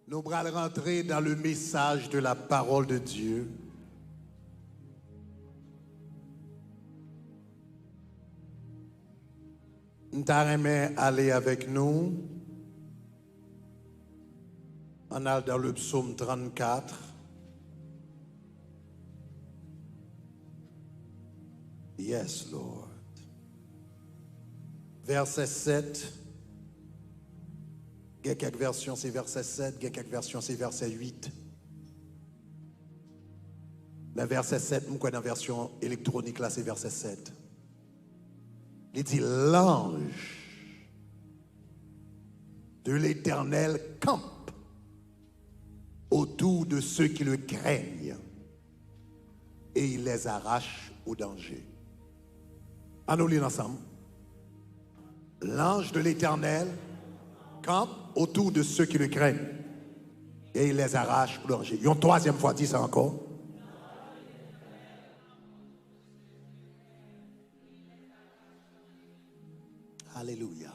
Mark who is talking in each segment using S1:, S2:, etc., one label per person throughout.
S1: Nous allons rentrer dans le message de la parole de Dieu. Nous allons aller avec nous. On est dans le psaume 34. Yes, Lord. Verset 7. Il y a quelques versions, c'est verset 7. Il y a quelques versions, c'est verset 8. Mais verset 7, dans la version électronique, là, c'est verset 7. Il dit, l'ange de l'Éternel campe autour de ceux qui le craignent et il les arrache au danger. Allons lire ensemble. L'ange de l'Éternel campe autour de ceux qui le craignent et il les arrache au danger. Une troisième fois, dit ça encore. Alléluia.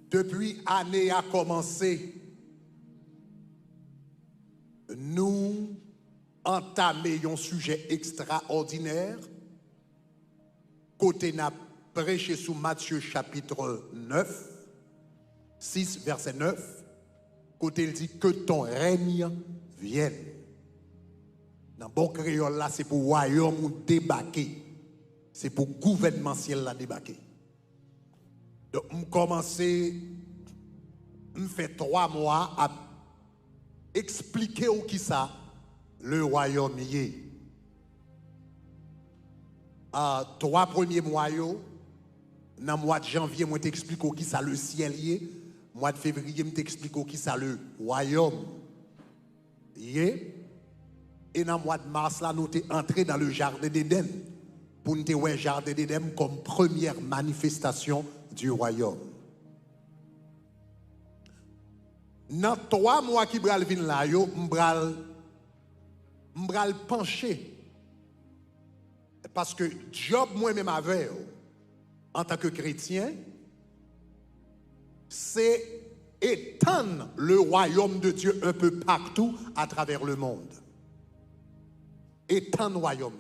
S1: Depuis l'année a commencé, nous entamons un sujet extraordinaire. Côté n'a prêché sous Matthieu chapitre 9, 6 verset 9. Côté il dit que ton règne vienne. Dans bon créole là, c'est pour royaume débarquer. C'est pour gouvernementiel là débarquer. Donc, on commence, on fait 3 mois à expliquer au qui ça, le royaume y est. 3 premiers mois, dans le mois de janvier, je t'explique au qui ça, le ciel y est. Mois de février, je t'explique au qui ça, le royaume y est. Et dans le mois de mars, là, nous sommes entrés dans le jardin d'Éden. Pour nous voir le jardin d'Éden comme première manifestation du royaume. Dans 3 mois qui bral vin là, yo, m'bral pencher. Parce que job moi-même avec, en tant que chrétien, c'est étendre le royaume de Dieu un peu partout à travers le monde. Étendre le royaume.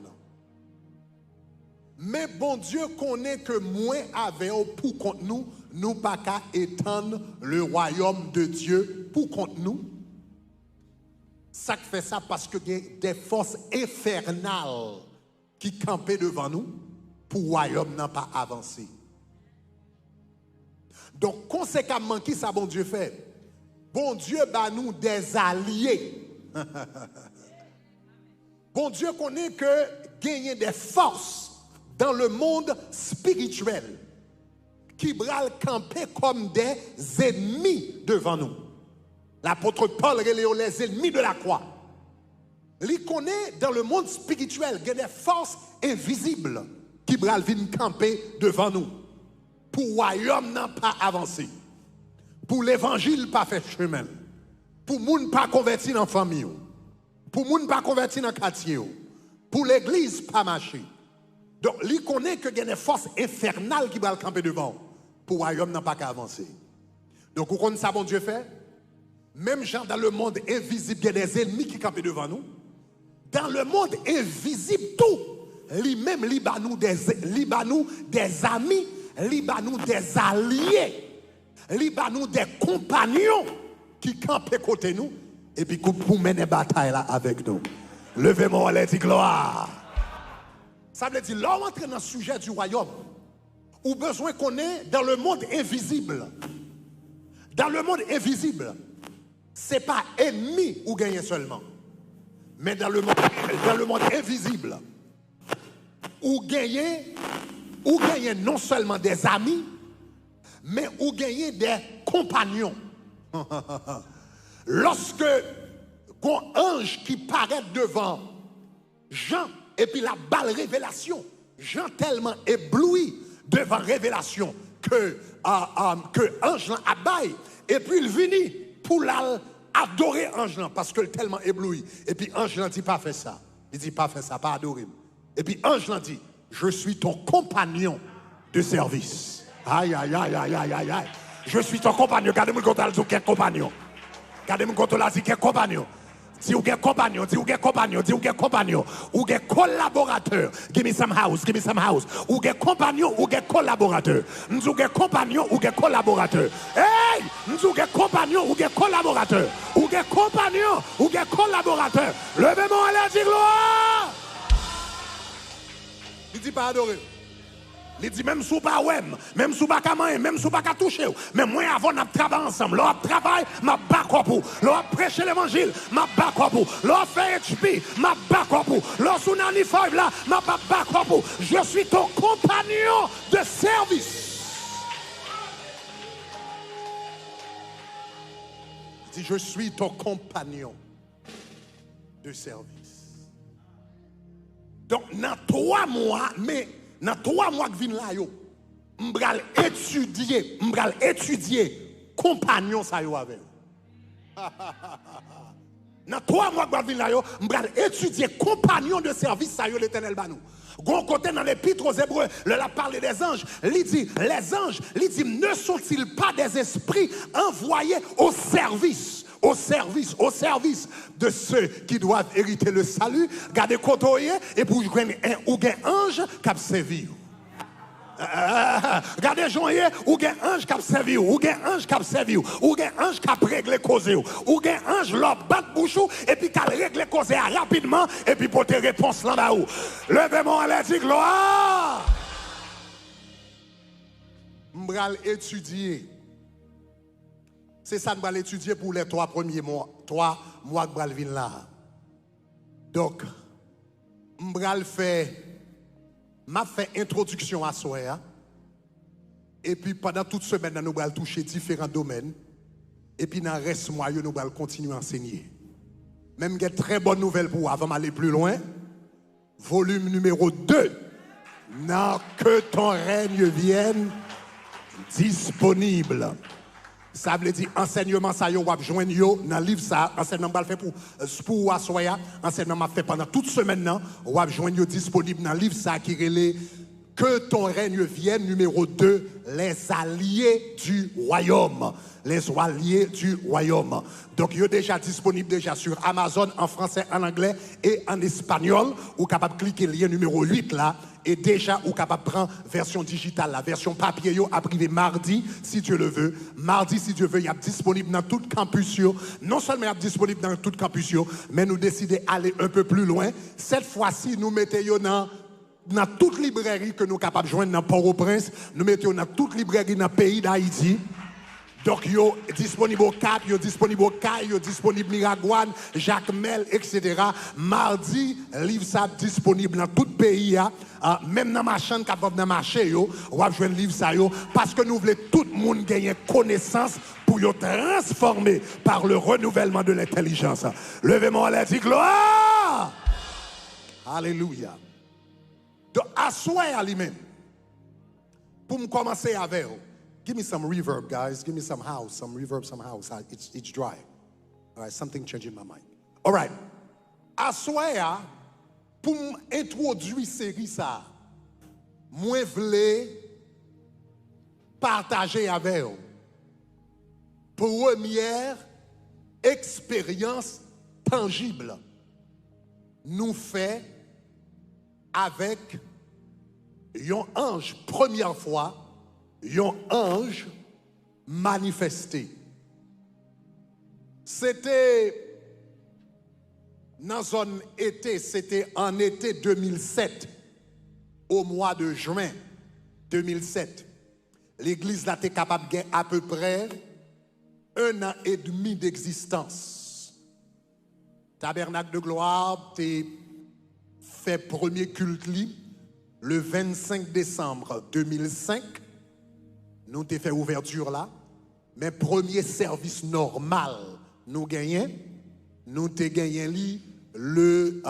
S1: Mais bon Dieu connaît que moins avec pour contre nous, nous pas qu'à étendre le royaume de Dieu pour contre nous. Ça fait ça parce que y a des forces infernales qui campaient devant nous pour le royaume n'a pas avancé. Donc conséquemment, qui ça bon Dieu fait? Bon Dieu bat nous des alliés. Bon Dieu connaît que gagner des forces dans le monde spirituel qui bral camper comme des ennemis devant nous. L'apôtre Paul relève les ennemis de la croix. Il connaît dans le monde spirituel qu'il y a des forces invisibles qui bral viennent camper devant nous. Pour le royaume n'a pas avancé. Pour l'évangile pas fait chemin. Pour moun pas converti dans la famille. Pour moun pas converti dans le quartier. Pour l'église pas marcher. Donc, il connaît que il y a des forces infernales qui vont camper devant pour le royaume n'a pas qu'à avancer. Donc, vous connaissez ça, bon Dieu fait? Même genre dans le monde invisible, il y a des ennemis qui campent devant nous. Dans le monde invisible, tout, lui-même, il bat nous des amis, il bat nous des alliés, il bat nous des compagnons qui campent côté nous et puis pour mener bataille là avec nous. Levez-moi les dit gloire. Ça veut dire, là, on entre dans le sujet du royaume, ou besoin qu'on est dans le monde invisible. Dans le monde invisible, ce n'est pas ennemi ou gagner seulement. Mais dans le monde invisible, ou gagner non seulement des amis, mais ou gagner des compagnons. Lorsque un ange qui paraît devant Jean, et puis la balle révélation, Jean tellement ébloui devant révélation que ange abaille, et puis il vient pour adorer ange parce que tellement ébloui. Et puis ange dit pas fait ça. Il dit pas fait ça, pas adorer. Et puis ange dit, je suis ton compagnon de service. Aïe, aïe, aïe, aïe, aïe, aïe, aïe. Je suis ton compagnon. Gardez-moi le compte, quel compagnon. Gardez-moi le compte là, c'est quel compagnon. Si vous avez compagnon, si vous avez compagnon, si vous avez compagnon, ou avez collaborateur, give me some house, give me some house. Ou avez compagnon, ou avez collaborateur. Nous avez compagnon, ou avez collaborateur. Hey, nous avez compagnon, ou avez collaborateur. Ou avez compagnon, ou avez collaborateur. Levez-moi à la dit gloire. Il dit pas adorer. Il dit même sous pas ouais, même sous pas comment, même sous pas qu'à toucher. Mais moi avant on travaille ensemble. L'on travaille, m'a backup pour. L'on prêcher l'évangile, m'a backup pour. L'on fait HP, m'a backup pour. L'on sous 95 là, m'a backup pour. Je suis ton compagnon de service. Il dit je suis ton compagnon de service. Donc dans 3 mois, mais dans 3 mois que viennent là, m'bral étudier compagnon ça yo avec. Dans 3 mois que viennent là, m'bral étudier compagnon de service ça yo l'Éternel banou. Gon côté dans l'épître aux Hébreux, la parle des anges, il dit les anges, il dit ne sont-ils pas des esprits envoyés au service de ceux qui doivent hériter le salut, gardez côtoyer et pour joindre un ange qui a servi. Regardez joyeux ou un ange qui a servi ou un ange qui a servi ou un ange qui a réglé cause ou un ange l'autre bat bouche et puis qui a réglé cause rapidement et puis pour tes réponses là haut. Levez-moi à la dit gloire. M'bral étudier. C'est ça que m'bral étudier pour les 3 premiers mois, 3 mois que m'bral vinn là. Donc m'bral fait m'a fait introduction à soi et puis pendant toute semaine nous allons toucher différents domaines et puis dans le reste mois nous allons continuer à enseigner. Même une très bonne nouvelle pour vous avant d'aller plus loin. Volume numéro 2. Non, que ton règne vienne disponible. Ça veut dire enseignement ça yo wap joindre yo dans livre ça enseignement va le faire pour assoya enseignement m'a fait pendant toute semaine nan wap joindre yo disponible dans livre ça qui relait que ton règne vienne numéro 2 les alliés du royaume. Les alliés du royaume. Donc, il est déjà disponible déjà sur Amazon en français, en anglais et en espagnol. Ou capable de cliquer le lien numéro 8 là. Et déjà, ou capable de prendre version digitale, la version papier, yo, à privé mardi, si Dieu le veut. Mardi, si Dieu veut, il est disponible dans tout campus. Yo. Non seulement il est disponible dans tout campus, yo, mais nous décidons d'aller un peu plus loin. Cette fois-ci, nous mettons yo dans toute librairie que nous sommes capables de joindre dans Port-au-Prince. Nous mettons dans toute librairie dans le pays d'Haïti. Donc, yo disponible au Cap, yo disponible au Caille, yo disponible Miragouane, Jacques Mel, etc. Mardi, livre ça disponible dans tout le pays. Même dans ma chaîne, quand dans marché, yo, on va jouer le livre ça, yo, parce que nous voulons tout le monde gagner connaissance pour yo transformer par le renouvellement de l'intelligence. Levez-moi la dit gloire. Alléluia. Donc, assoyez à lui-même. Pour me commencer avec vous. Give me some reverb, guys. Give me some house, some reverb, some house. It's dry. All right, something changing my mind. All right. Assoya, pour introduire série ça, moi voulais partager avec vous. Première expérience tangible nous fait avec un ange, première fois. Un ange manifesté. C'était dans zone été, c'était en été 2007, au mois de juin 2007. L'église là était capable de gagner à peu près 1 an et demi d'existence. Tabernacle de gloire, t'es fait premier culte le 25 décembre 2005. Nous avons fait ouverture là, mais premier service normal, nous gagnons. Nous avons gagné le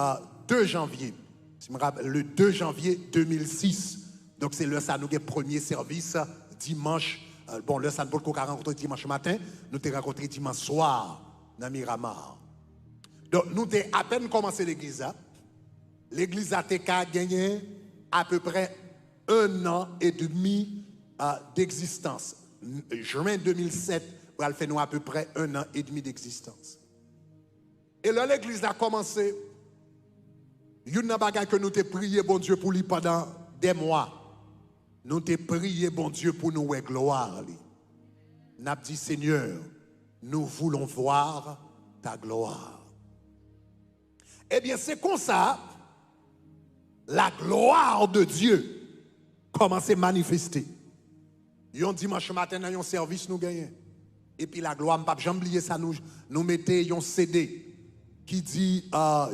S1: 2 janvier. Je me rappelle, le 2 janvier 2006. Donc c'est là ça nous avons premier service dimanche. Bon, là ça nous avons rencontré dimanche matin. Nous avons rencontré dimanche soir dans Miramar. Donc nous avons à peine commencé l'église. L'église a gagné à peu près 1 an et demi d'existence. Juin 2007, elle fait nous à peu près 1 an et demi d'existence. Et là, l'église a commencé. Il y a une bagaille que nous t'ai prié, bon Dieu, pour lui pendant des mois. Nous t'ai prié, bon Dieu, pour nous ouais gloire. Nous avons dit, Seigneur, nous voulons voir ta gloire. Eh bien, c'est comme ça, la gloire de Dieu commence à manifester. Un dimanche matin, dans un service, nous gagnons. Et puis la gloire, je ne jamais oublier ça, nous mettons un CD qui dit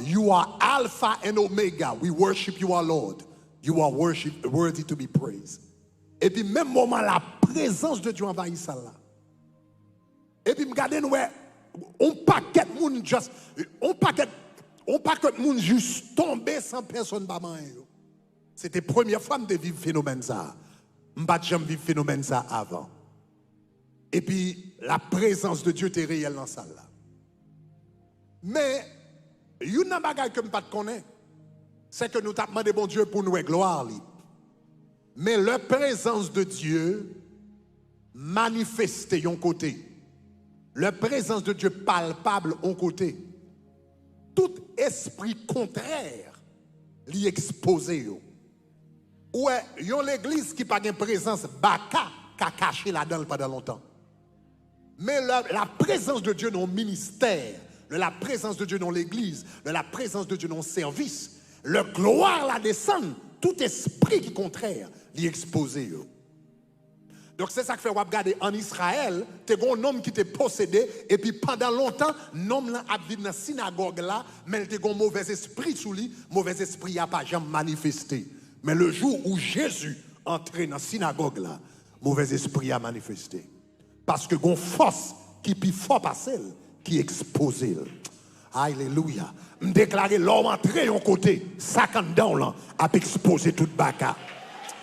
S1: You are Alpha and Omega. We worship you, our Lord. You are worthy to be praised. Et puis, même moment, la présence de Dieu envahit ça là. Et puis, regardez, nous, on paquet de monde juste, on paquet de monde juste tombé sans personne pas manger. C'était la première fois que je vivre phénomène ça. Je n'ai jamais vécu phénomène ça avant. Et puis, la présence de Dieu était réelle dans ça là. Mais, il y a une chose que je ne connais pas, c'est que nous avons demandé bon Dieu pour nous gloire. Mais la présence de Dieu manifestée d'un côté. La présence de Dieu palpable d'un côté. Tout esprit contraire l'y exposé. Ouais, il y a l'église qui n'a pas de présence baka qui a caché là-dedans pendant longtemps. Mais la présence de Dieu dans le ministère, la présence de Dieu dans l'église, la présence de Dieu dans le service, le gloire la descend, tout esprit qui est contraire, l'y exposé. Donc c'est ça que fait regarder en Israël, tu as un homme qui t'est possédé, et puis pendant longtemps, l'homme là a vécu dans la synagogue là, mais il a un mauvais esprit sous lui, mauvais esprit n'a pas jamais manifesté. Mais le jour où Jésus entrait dans la synagogue là, mauvais esprit a manifesté. Parce que une force qui est plus fort par celle qui est exposée. Alléluia. Je déclare l'homme entré en côté, sac en dedans là, a exposé toute baka.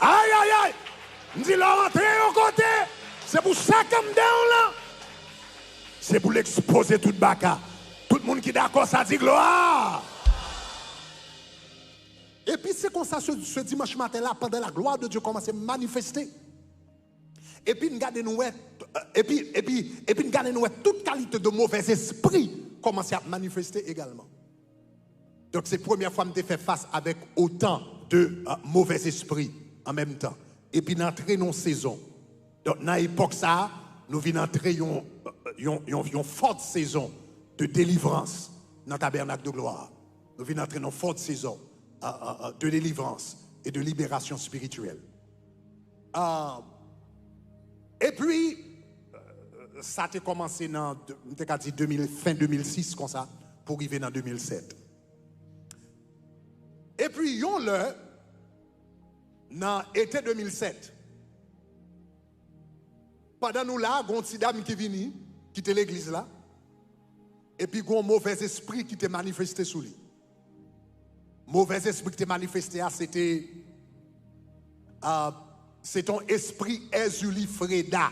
S1: Aïe aïe aïe. Je dis l'homme entré en côté, c'est pour sac en dedans là. C'est pour l'exposer toute baka. Tout le monde qui est d'accord, ça dit gloire. Et puis c'est comme ça ce dimanche matin là, pendant la gloire de Dieu commence à manifester. Et puis nous regardez toute qualité de mauvais esprit commence à manifester également. Donc c'est la première fois que je fais face avec autant de mauvais esprits en même temps. Et puis d'entrer dans une saison. Donc dans l'époque ça, nous venons d'entrer dans une forte saison de délivrance dans le tabernacle de gloire. Nous venons d'entrer dans une forte saison de délivrance et de libération spirituelle. Et puis, ça a commencé dans fin 2006, comme ça, pour arriver dans 2007. Et puis, yon le, dans l'été 2007, pendant nous là, il y a une petite dame qui est venue, qui était l'église là, et puis il y a un mauvais esprit qui était manifesté sous lui. Mauvais esprit qui était manifesté, c'était c'est ton esprit Ezuli Freda.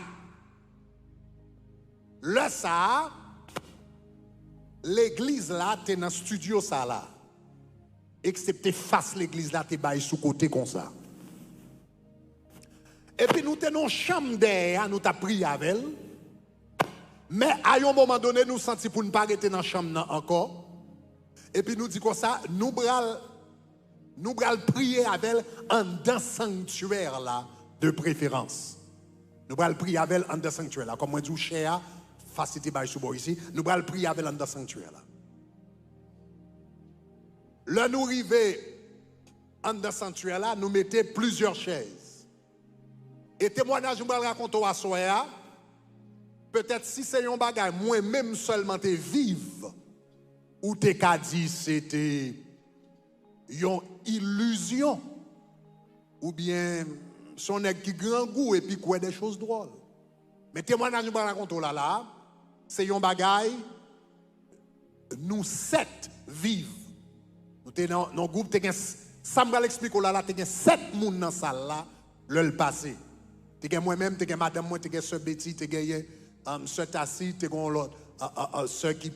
S1: Là, ça, l'église là, t'es dans le studio ça là. Excepté face l'église là, t'es baillé sous côté comme ça. Et puis nous t'es dans une chambre derrière, nous t'as prié avec elle. Mais à un moment donné, nous sentons pour ne pas arrêter dans la chambre encore. Et puis nous dit comme ça, nous allons prier avec elle en dans le sanctuaire là, de préférence. Nous allons prier avec elle en dans le sanctuaire là. Comme moi je dis, cher, facilité par sous ici, nous allons prier avec elle en dans le sanctuaire là. Là, nous arrivons en dans le sanctuaire là, nous mettons plusieurs chaises. Et témoignage, nous allons raconter à Soya. Peut-être si c'est un bagage, moi-même seulement te vive, ou te qu'a dit c'était une illusion, ou bien son nèg qui grand goût et puis quoi des choses drôles. Mais témoignage nous raconter là, c'est un bagage, nous 7 vivent. Nous sommes dans le groupe, ça me l'explique là, tu as 7 personnes dans la salle là, le passé. Tu as moi-même, tu as madame, moi, tu as ce Betty, tu as ce Tassi, tu as l'autre. Ceux qui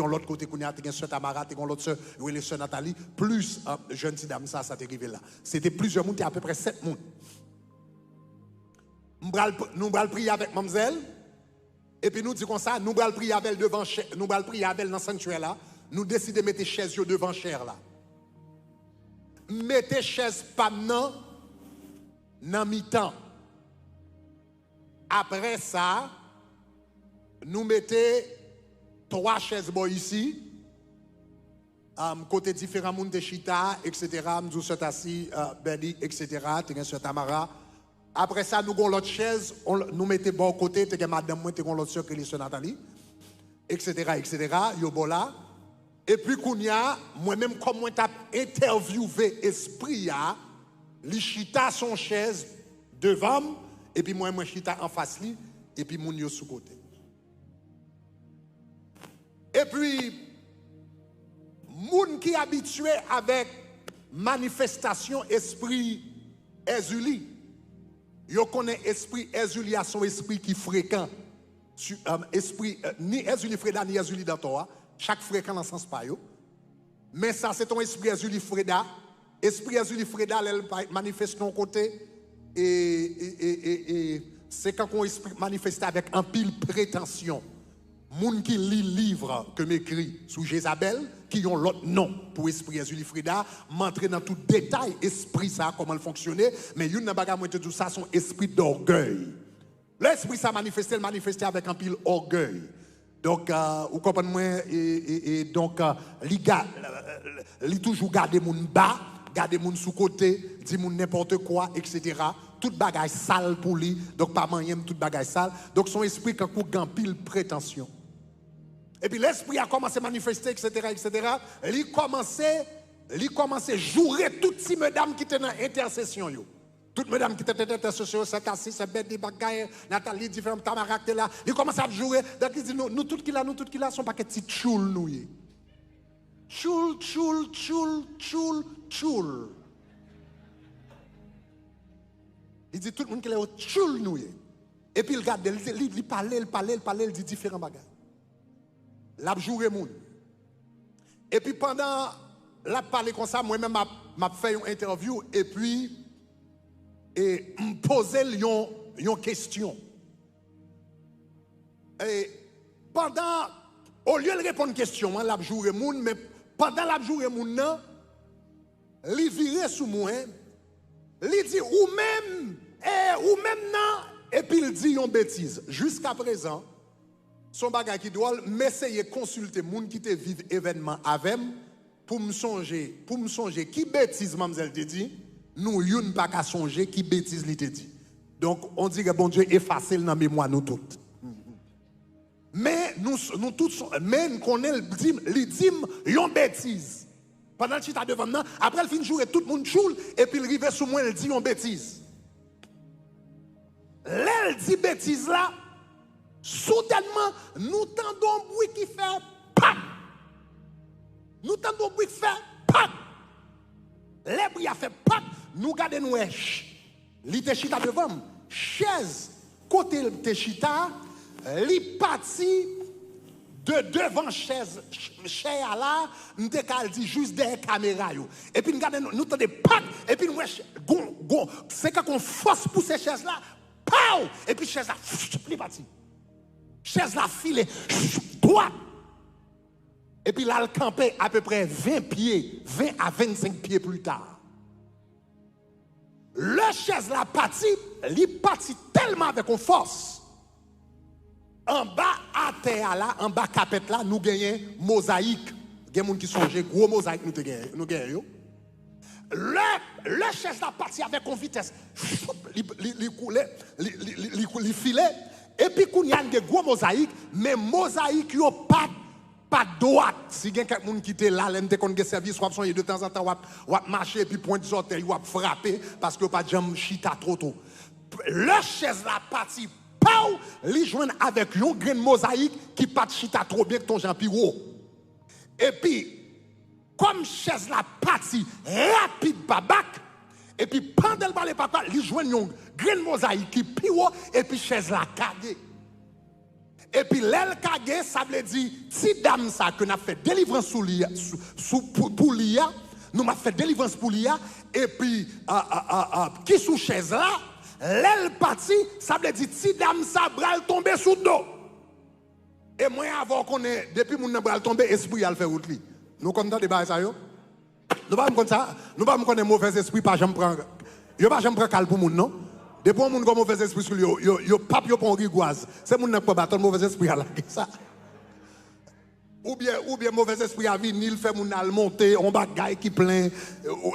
S1: ont l'autre côté, tu as ce Tamara, tu as l'autre soeur, oui, soeur Nathalie, plus jeune dame, ça t'est arrivé là. C'était plusieurs personnes, à peu près 7 personnes. nous allons prier avec mademoiselle. Et puis nous disons comme ça, nous allons prier avec devant, nous allons prier avec dans le sanctuaire là. Nous décidons de mettre chaise devant chair là. Mettez chaise pas dans mi-temps. Après ça, nous mettons 3 chaises ici. Côté différents monde de chita, etc. Nous sommes assis, Benny, etc. Nous Tamara. Après ça, nous avons l'autre chaise, nous mettons bon côté, madame, moi, nous avons l'autre soeur qui est Nathalie, etc. etc. Yobola. Et puis, moi-même, comme moi, j'ai interviewé l'esprit, les chita son chaise devant, et puis moi, chita en face, et puis mon yo sous côté. Et puis, moun qui est habitué avec manifestation esprit Ezuli, yo connaît esprit Ezuli à son esprit qui fréquent. Esprit, ni Ezuli Freda, ni Ezuli Dantoa, chaque fréquent dans le sens pas yo. Mais ça, c'est ton esprit Ezuli Freda. Esprit Ezuli Freda, elle manifeste ton côté. Et c'est quand on esprit manifeste avec un pile prétention. Moun qui lit livre que m'écrit sous Jézabel, qui ont l'autre nom pour esprit Ezuli Frida, m'entrer dans tout détail, esprit ça, comment il fonctionnait, mais une n'a pas tout ça, son esprit d'orgueil. L'esprit ça manifesté avec un pile orgueil. Donc, vous comprenez moi, et donc, il toujours garder moun bas, garder moun sous côté, dit moun n'importe quoi, etc. Tout bagage sale pour lui, donc pas moyen tout bagage sale. Donc son esprit quand il pile prétention. Et puis l'esprit a commencé à manifester, etc., etc. Il commençait à jouer toutes ces mesdames qui étaient dans l'intercession. Toutes mesdames qui étaient dans l'intercession, c'est assis, c'est bête, des bagailles, Nathalie, différentes camarades là. Il commence à jouer. Donc il dit, nous toutes qui là, sont pas que petits tchoul, nous. Tchoul. Il dit, tout le monde qui est au tchoul, nous. Et puis il regarde, il parle, il dit différents bagages. La joué moun. Et puis pendant la parler comme ça, moi-même m'a fait une interview et puis me poser une question. Et pendant au lieu de répondre à une question, la joué moun, mais pendant la joué moun nan, li viré sous moi, li dit ou même non, et puis il dit une bêtise. Jusqu'à présent, son bagage qui doit m'essayer de consulter moun qui te vive événement avec pour me songer qui bêtise mademoiselle te dit nous youn pas qu'à songer qui bêtise li te dit. Donc on dit que bon Dieu effacer dans mémoire nous toutes. Mais nous tous mais nous connaît li dit yon bêtise. Pendant que tu t'as devant nous, après il fin jouer tout le monde choule et puis il rive sous moi il dit yon bêtise. L'elle dit bêtise là. Soudainement, nous tendons un bruit qui fait PAM! Nous tendons un bruit qui fait PAM! Les bruits a fait PAM! Nous regardons nous, li te chita devant, chaise, côté te chita, li parti de devant chaise là, nous te dit juste derrière caméra. Et puis nous regardons, nous tendons PAM! Et puis nous, c'est quand on force pour ces chaises là, PAM! Et puis chaise là, il est parti. Chaise la file droite. Et puis là, elle campait à peu près 20 à 25 pieds plus tard. Le chaise la parti, il parti tellement avec une force. En bas à terre là, en bas capette là, nous gagnons mosaïque. Il y a des gens qui sont gros mosaïque nous gagnons. Le chaise la parti avec une vitesse. Il filait. Et puis, il y a des gros mosaïques, mais mosaïques, yo pas droite. Si il y a quelqu'un qui était là, il y a service, de temps en temps, ou marcher, et puis pointe des orteils, ou frapper, parce que pas de jambes chita trop tôt. Le chaise la partie, pau, li joignent avec un grain de mosaïque qui pas de chita trop bien que ton jambe piro. Et puis, comme chaise la partie rapide, babac, et puis pendant le balai papa, il joue un grain de mosaïque qui pire et puis chaise la cagé. Et puis l'aile cagé, ça veut dire si dame ça que n'a fait délivrance pour l'IA, nous m'a fait délivrance pour l'IA et puis qui sous chaise là, l'aile parti, ça veut dire si dame ça bral tomber sous dos. Et moi avant qu'on est depuis mon bral tomber esprit al fait route li. Nous comme dans débat ça yo. Nous pas comme ça, nous pas connaître mauvais esprit pas jamais prendre. Yo pas jamais prendre cal pour moun non. Depuis moun comme mauvais esprit sur yo pape yo pon rigoise. C'est moun n'a pas bâton mauvais esprit à la ça. Ou bien mauvais esprit à venir, il fait mon al monter, on bagaille qui plein,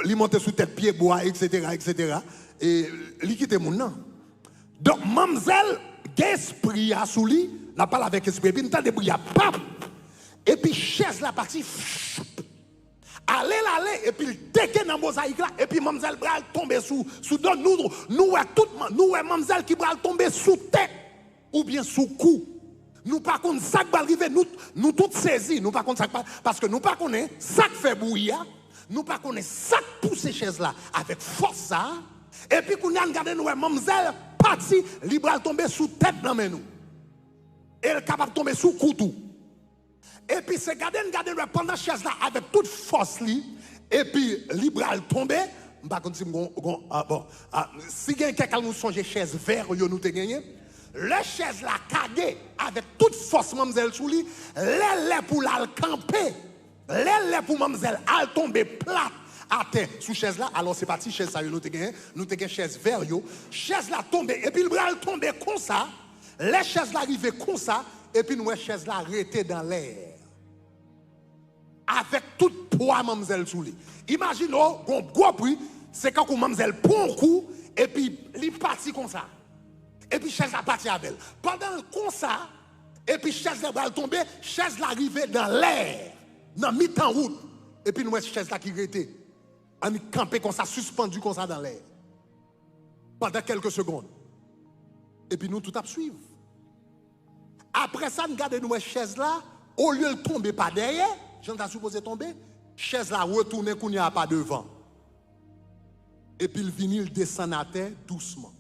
S1: il monte sous tête pied bois, etc. Et il quitte mon nom. Donc, mademoiselle, l'esprit a sous lui, n'a pas avec esprit, et puis il entend des bruits, pap, et puis chaise la partie, allez, et puis il déque dans mosaïque là, et puis mademoiselle bral tomber sous dos, nous, mademoiselle qui bral tomber sous tête, ou bien sous cou. Nous pas contre ça qui va arriver, nous tous saisis, nous pas contre ça parce que nous pas connaît ça qui fait bouillir, nous pas connaît ça qui pousse ces chaises là avec force ça, et puis qu'on a regardé nous mademoiselle parti libre tomber sous tête dans nous. Elle est capable de tomber sous couteau. Et puis c'est garder nous pendant chaise là avec toute force li, et puis libre tomber, pas contre si quelqu'un nous songe chaise vert yo nous te gagné. Le chaise la cagé avec toute force mademoiselle sous lui, l'aile pour la camper, l'aile pour mademoiselle al tomber plate à terre sous chaise là. Alors c'est parti chaise ça nous te gagné chaise vert yo, chaise la tomber et puis le bras tomber comme ça, les chaises la arriver comme ça et puis nous chaise la arrêter dans l'air. Avec tout poids mademoiselle sous lui. Imaginons gros prix, c'est quand mademoiselle prend un coup et puis il parti comme ça. Et puis chaise la partie avec elle. Pendant le comme ça, et puis chaise la va tomber, chaise la arriver dans l'air, dans mi-temps route. Et puis nous chaise la qui était, on est campé comme ça, suspendu comme ça dans l'air. Pendant quelques secondes. Et puis nous tout à suivre. Après ça, nous regardons nous chaise là, au lieu de tomber pas derrière, j'en ai supposé tomber, chaise là retourne qu'on n'y a pas devant. Et puis le vinyle descend à terre doucement.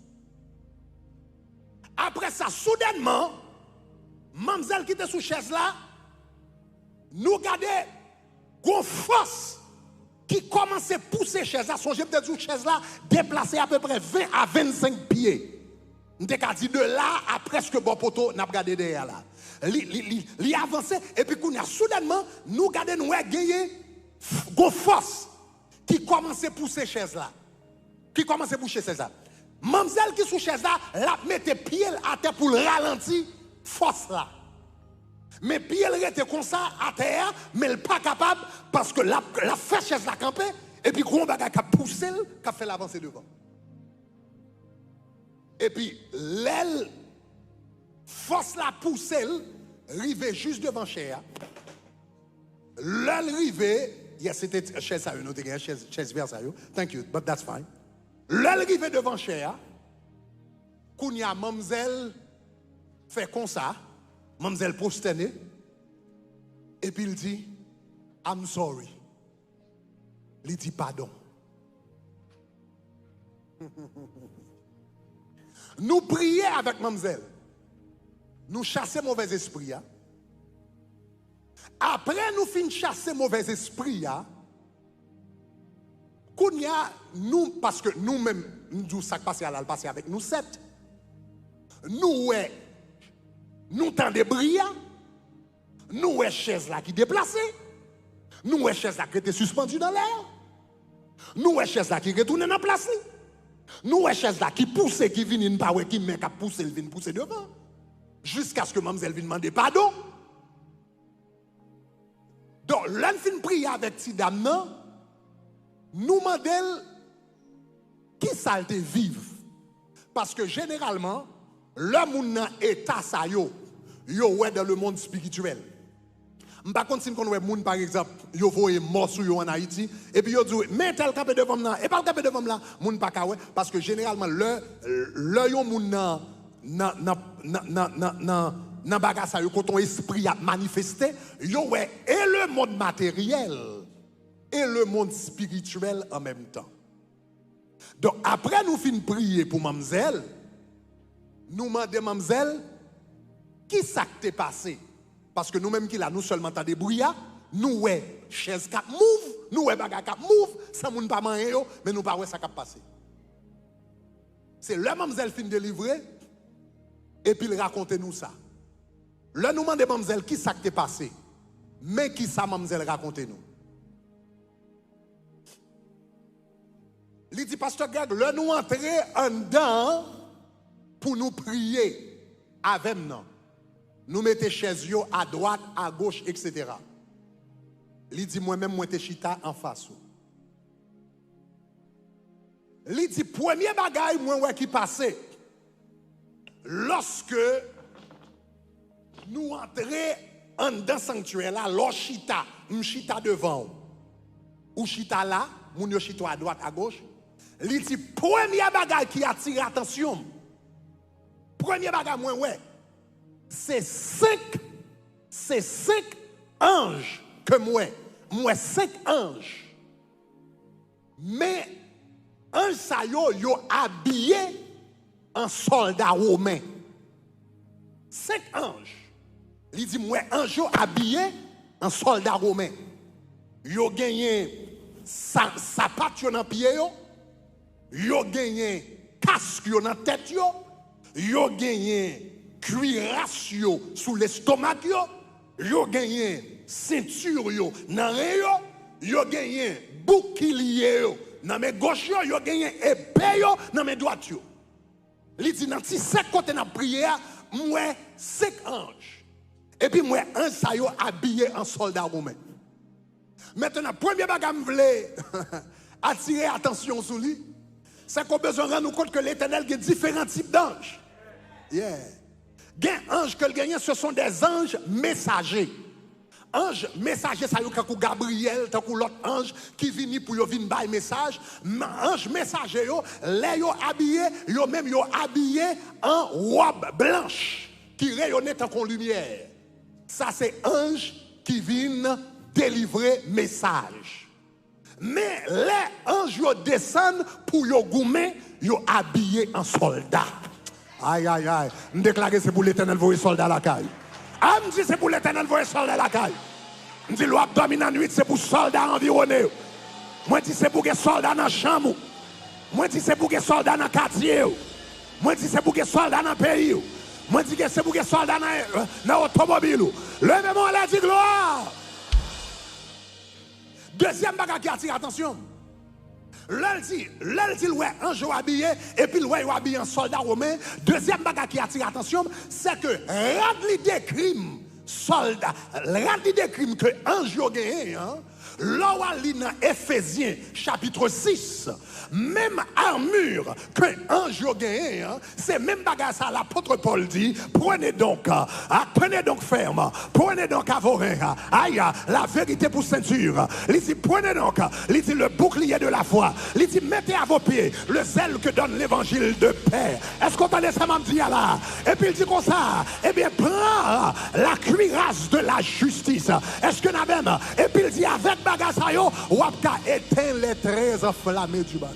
S1: Après ça, soudainement, mademoiselle qui était sous chaise là, nous regardons une force qui commençait à pousser chaise là. Songez peut-être sous chaise là, déplacée à peu près 20 à 25 pieds. Nous avons dit de là à presque bon poteau, nous avons regardé derrière là. Il avançait et puis soudainement, nous regardons nous gagner une force qui commençait à pousser chaise là. Qui commençait à pousser chaise là. Mademoiselle qui sous chaise là, la mette pied à terre pour le ralentir, force là. Mais pied elle était comme ça à terre, mais elle n'est pas capable parce que la fait chaise la camper et puis gros bagage qui a poussé, qui a fait l'avancer devant. Et puis l'aile, force la pousse, rive juste devant chaise. L'aile rive, c'était chaise ça, chaise vers ça, thank you, but that's fine. L'aile rive devant chaise, Kounia mademoiselle fait comme ça, mademoiselle prosternée, et puis il dit, I'm sorry. Il dit pardon. Nous prions avec mademoiselle. Nous chassons mauvais esprit. Après nous finissons chasser mauvais esprit. Nous, parce que nous-mêmes, nous ça passe à passer avec nous 7. Nous tendons briller. Nous chaise là qui déplacée. Nous chaise là qui était suspendue dans l'air. Nous chaise là qui retourne dans la place. Nous chaise là qui pousse, qui vient pas qui met qui pousse, il vient pousser devant. Jusqu'à ce que mademoiselle vienne demander pardon. Donc, l'un fin prier avec ces dames, nous demandons qui ça te vive. Parce que généralement, le monde dans état ça yo ouais dans le monde spirituel. Par contre, si on voit monde par exemple, yo voye mort sur yo en Haïti et puis yo dit mais tel capé devant là et pas capé devant là, monde pas ouais parce que généralement le yo monde nan baga ça yo quand ton esprit a manifesté, yo ouais et le monde matériel et le monde spirituel en même temps. Donc après nous fin prier pour mademoiselle, nous demandons mademoiselle qui ça t'est passé parce que nous-mêmes qui là nous seulement t'as des brouillards, nous ouais chaise cap move, nous ouais baga cap move, ça moun pas man yo, mais nous pas ouais ça cap passer. C'est le mademoiselle fin délivré, et puis il raconte nous ça. Le nous demande mademoiselle qui ça qui est passé, mais qui ça mademoiselle raconte nous. Il dit, pasteur Greg, le nous entrer en dedans pour nous prier avec nous. Nous mettons chaises à droite, à gauche, etc. Il dit, moi-même, moi, je chita en face. Il dit, premier bagaille, moi, qui passait, lorsque nous entrons en dedans sanctuaire là, l'on chita, m'chita devant ou chita là, moun yo chita à droite, à gauche. Il dit, premier bagaille qui attire attention, premier bagaille, moi, c'est cinq anges que moi 5 anges. Mais ange ça yo habillé en soldat romain. 5 anges. Il dit moi ange habillé en soldat romain. Yo gagné sapat yo dans pied yo gagné casque yo dans tête yo gagné cuirasse yo sous l'estomac yo gagné ceinture yo nan rein yo gagné bouclier yo nan mes gauche yo gagné épée yo nan mes droite yo. Li dit nan ti 5 côté nan prière moi 5 anges et puis moi un ça yo habillé en soldat romain. Maintenant premier bagage me voulait attirer attention sur lui, c'est qu'on besoin de rendre compte que l'Éternel a différents types d'anges. Yeah. Les anges que le gagnent, ce sont des anges messagers. Ange messager, ça y est, comme Gabriel, tant que l'autre ange qui vient pour venir bailler message. Ange messager, les yo habillé, yo même yo habillé en robe blanche qui rayonnait tant qu'on lumière. Ça c'est ange qui vient délivrer message. Mais les anges yo descendent pour yo goumer, yo habillé en soldat. Aïe, aïe, aïe. Je déclare que c'est pour l'Éternel voyer soldat à la caille. Ah, je dis c'est pour l'Éternel voyer soldat à la caille. Je dis l'ouab domine en nuit, c'est pour soldats environnés. Moi, je dis c'est pour les soldats dans la chambre. Moi, je dis c'est pour les soldats dans le quartier. Moi, je dis c'est pour les soldats dans le pays. Moi, je dis c'est pour les soldats dans l'automobile. Levez-moi la dit gloire. Deuxième bagage qui attire attention. L'un dit, ouais, un jour habillé, et puis ouais, habillé en soldat romain. Deuxième bagage qui attire attention, c'est que rendre des crimes, soldats, rendre des crimes que un jour gagné, hein, là où dans Éphésiens chapitre 6, même armure que un jour gagné, hein, c'est même bagage ça l'apôtre Paul dit, prenez donc ferme, prenez donc à vos reins, aïe, la vérité pour ceinture. Il dit prenez donc, il dit le bouclier de la foi, il dit mettez à vos pieds le zèle que donne l'évangile de paix. Est-ce qu'on entendait ça m'a dit là? Et puis il dit comme ça, eh bien prends la cuirasse de la justice. Est-ce que n'a même? Et puis il dit avec bagage ça yo, ou apka éteint les 13 enflammés du bal.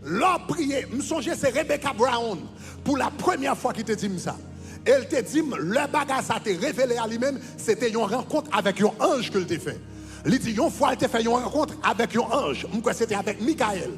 S1: L'homme prié, me songe c'est Rebecca Brown pour la première fois qui te dit ça. Elle te dit le bagage ça t'est révélé à lui-même, c'était une rencontre avec un ange que t'a fait. Il dit une fois elle t'a fait une rencontre avec un ange, c'était avec Michael.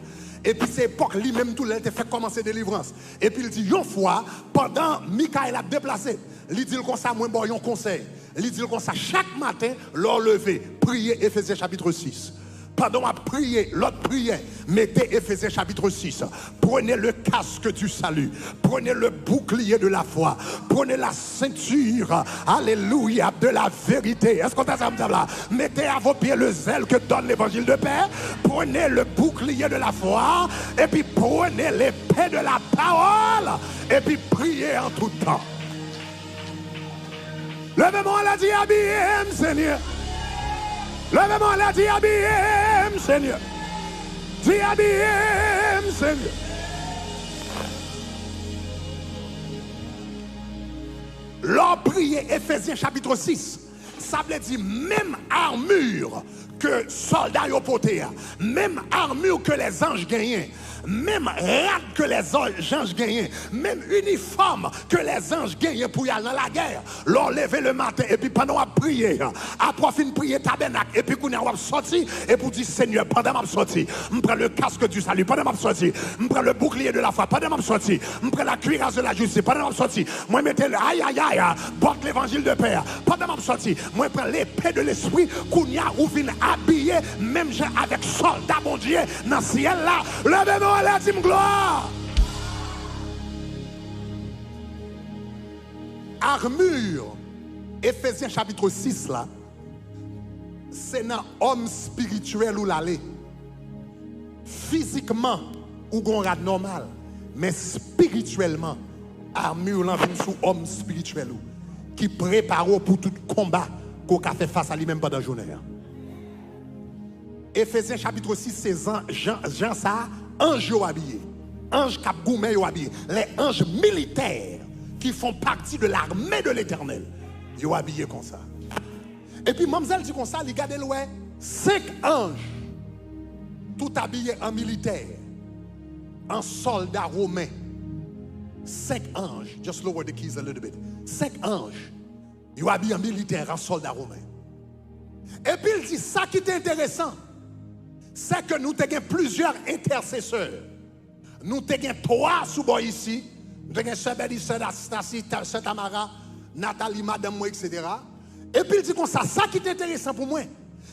S1: Et puis c'est époque lui-même tout elle t'a fait commencer délivrance. Et puis il dit une fois pendant Michael a déplacé, il dit comme ça moi bon un conseil. Il dit comme ça chaque matin leur lever, prier Éphésiens chapitre 6. Pendant à prier, l'autre prière, mettez Éphésiens chapitre 6. Prenez le casque du salut. Prenez le bouclier de la foi. Prenez la ceinture, alléluia, de la vérité. Est-ce qu'on t'a ça là? Mettez à vos pieds le zèle que donne l'évangile de paix. Prenez le bouclier de la foi. Et puis prenez l'épée de la parole. Et puis priez en tout temps. Levez-moi la dit, habillez, Seigneur. Levez-moi la dit, habillez, Seigneur. Dis, habillez, Seigneur. L'on priait Éphésiens chapitre 6. Ça veut dire même armure que soldats ont porté, même armure que les anges gagnaient, même rade que les anges gagnaient, même uniforme que les anges gagnaient pour y aller dans la guerre. L'on levé le matin et puis pendant qu'on prier, après fin prier tabernacle et puis qu'on a sorti et pour dire Seigneur, pendant que je sorti, je prends le casque du salut, pendant que je sorti, je prends le bouclier de la foi, pendant que je sorti, je prends la cuirasse de la justice, pendant que je sorti, moi mettez le aïe aïe aïe, porte l'évangile de paix, pendant que je sorti, moi prends l'épée de l'esprit, qu'on y a ou vient habillé, même avec soldats mon Dieu, dans le ciel là, levez-moi la dîme gloire. Armure, Éphésiens chapitre 6 là, c'est dans homme spirituel ou l'aller. Physiquement, ou gon rad normal, mais spirituellement, armure là vient sous homme spirituel ou qui prépare pour tout combat qu'on a fait face à lui-même pendant la journée. Éphésiens chapitre 6, c'est Jean ça, ange habillé. Ange cap goumé habillé. Les anges militaires qui font partie de l'armée de l'Éternel. Ils sont habillés comme ça. Et puis, mademoiselle dit comme ça, il regarde le 5 anges, tout habillés en militaire, en soldats romains. 5 anges, just lower the keys a little bit. 5 anges, ils sont habillés en militaire, en soldats romains. Et puis, il dit, ça qui est intéressant, c'est que nous avons plusieurs intercesseurs. Nous avons 3 sous ici. Nous avons Sœur Béli, Sœur Anastasie, Sœur Tamara, Nathalie, Madame, moi, etc. Et puis il dit comme ça qui est intéressant pour moi,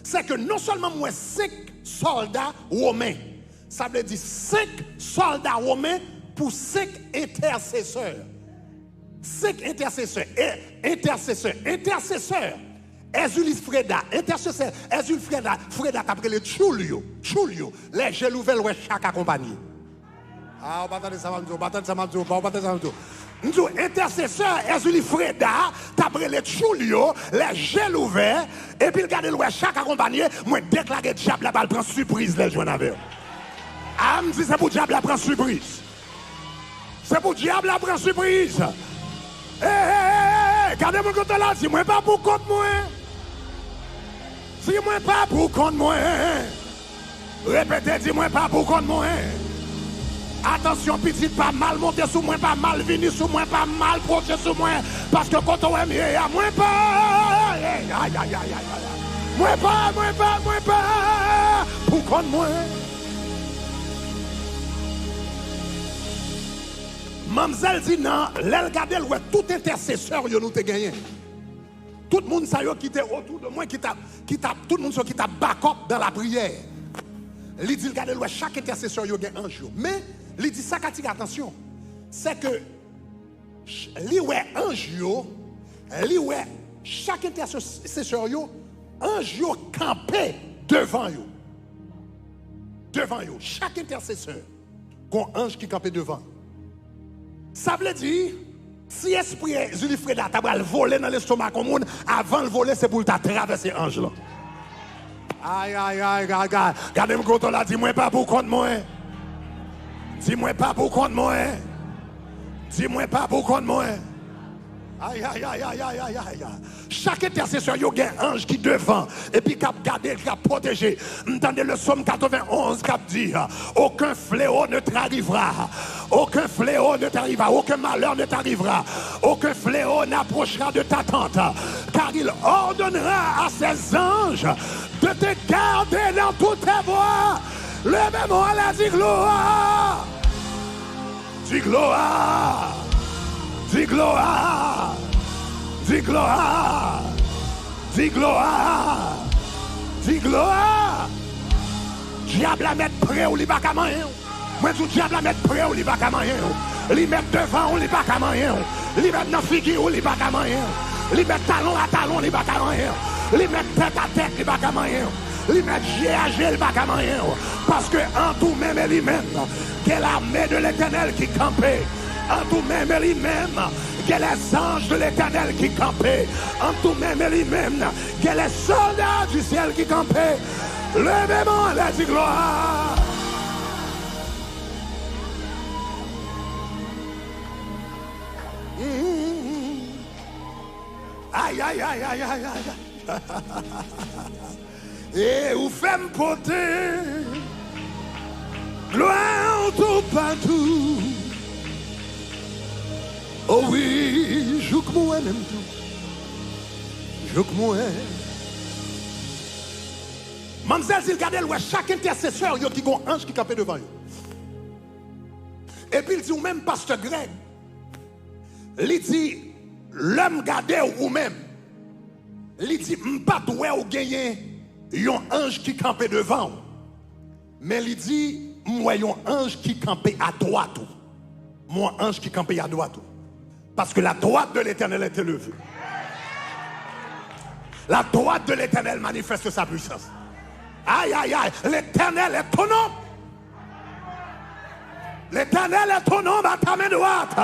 S1: c'est que non seulement moi 5 soldats romains, ça veut dire 5 soldats romains pour 5 intercesseurs. 5 intercesseurs. Intercesseurs. Ezuli Freda, intercesseur, Ezuli Freda, après le Chulio, les gelouvel ouais chaque accompagné. Ah, on va attendre ça, nous intercesseur, Ezuli Freda, après le Chulio, les gelouvel, et puis regardez le chaque accompagné, moi déclarer diable la balle prend surprise les jeunes avec. Ah, me dit c'est pour diable la prend surprise. C'est pour diable la prend surprise. Regardez mon côté là, dis-moi pas pour compte moi. Dis-moi pas pour compte moi. Répétez, dis-moi pas pour compte moi. Attention, petite, pas mal monter sous moi, pas mal venir sous moi, pas mal proche sous moi. Parce que quand on aime, moi pas. Aïe, aïe, aïe, aïe. Moi pas. Pour compte moi. Mamzelle dit non, l'elgadel ouais tout intercesseur yo nous te gagné. Tout le monde ça qui était autour de moi qui t'a tout le monde qui t'a backup dans la prière. Il dit regardez ouais chaque intercesseur yo gagne ange. Mais il dit ça qu'attire attention. C'est que li ouais ange yo, li ouais chaque intercesseur yo ange yo campé devant yo. Devant yo, chaque intercesseur gon ange qui campé devant. Ça veut dire, si l'esprit Julie Freda t'a volé dans l'estomac commun, avant de voler, c'est pour traverser l'ange là. Aïe, regardez-moi quand on l'a dit, dis-moi pas pour compte moi. Dis-moi pas pour compte moi. Dis-moi pas pour compte moi. Aïe. Chaque intercesseur, il y a un ange qui devant et puis qui a gardé, qui a protégé. Entendez le psaume 91 qui a dit aucun fléau ne t'arrivera. Aucun fléau ne t'arrivera. Aucun malheur ne t'arrivera. Aucun fléau n'approchera de ta tente. Car il ordonnera à ses anges de te garder dans toutes tes voies. Levez-moi la dis gloire. Dis gloire. Dis gloire, dis gloire, dis gloire, dis gloire. Diable à mettre près ou li pas qu'à manger. Moi tout diable à mettre près ou li pas qu'à manger. Li mettre devant ou li pas qu'à manger. Li mettre dans figure ou li pas qu'à manger. Li mettre talon à talon li pas qu'à manger. Li mettre tête à tête li pas qu'à manger. Li mettre GAG li pas qu'à manger. Parce que en tout même et lui-même, que l'armée de l'Éternel qui campait. En tout même lui-même, que les anges de l'Éternel qui campaient. En tout même lui-même, que les soldats du ciel qui campaient. Levez-moi la dit gloire. Aïe. Et où fait me porter gloire en tout partout. Oh oui, joue que moi même tout. Joue que moi. Mamzelle, s'il regarde, chaque intercesseur, il y a un ange qui campait devant eux. Et puis il dit, ou même pasteur Greg, il dit, l'homme gardé ou même, il dit, m'pas doué ou gagner, un ange qui campait devant. Mais il dit, moi, un ange qui campait à droite. Moi, ange qui campait à droite. Parce que la droite de l'Éternel est élevée. La droite de l'Éternel manifeste sa puissance. Aïe, aïe, aïe, l'Éternel est ton nom. L'Éternel est ton nom à ta main droite.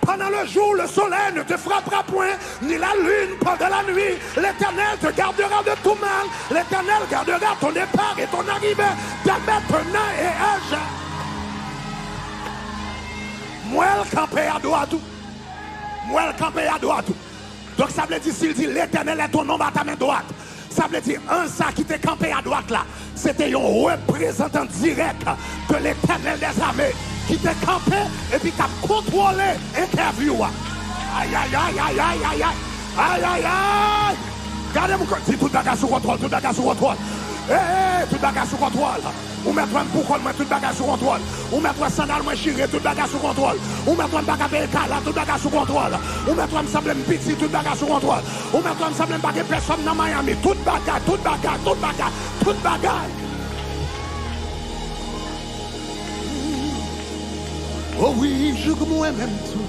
S1: Pendant le jour, le soleil ne te frappera point, ni la lune pendant la nuit. L'Éternel te gardera de tout mal. L'Éternel gardera ton départ et ton arrivée, dès maintenant et à jamais. Moi, le campé à droite. Moi, le campé à droite. Donc ça veut dire, s'il dit l'Éternel est ton nom à ta main droite, ça veut dire un ça qui t'est campé à droite là, c'était un représentant direct de l'Éternel des armées qui t'est campé et puis qui a contrôlé l'interview. Aïe, aïe, aïe, aïe, aïe, aïe, aïe, aïe, aïe. Regardez-moi, dis tout bagage sous contrôle, tout bagage sous contrôle. Tout bagage sous contrôle. Ou mettre un boucol, tout bagage sous contrôle. Ou mettre un sandal, chiré, tout bagage sous contrôle. Ou mettre un bagage là, tout bagage sous contrôle. Ou mettre un sable petit, tout bagage sous contrôle. Ou mettre un sable bagage personne dans Miami. Tout bagage, tout bagage, tout bagage, tout bagage. Oh oui, je que moi même tout.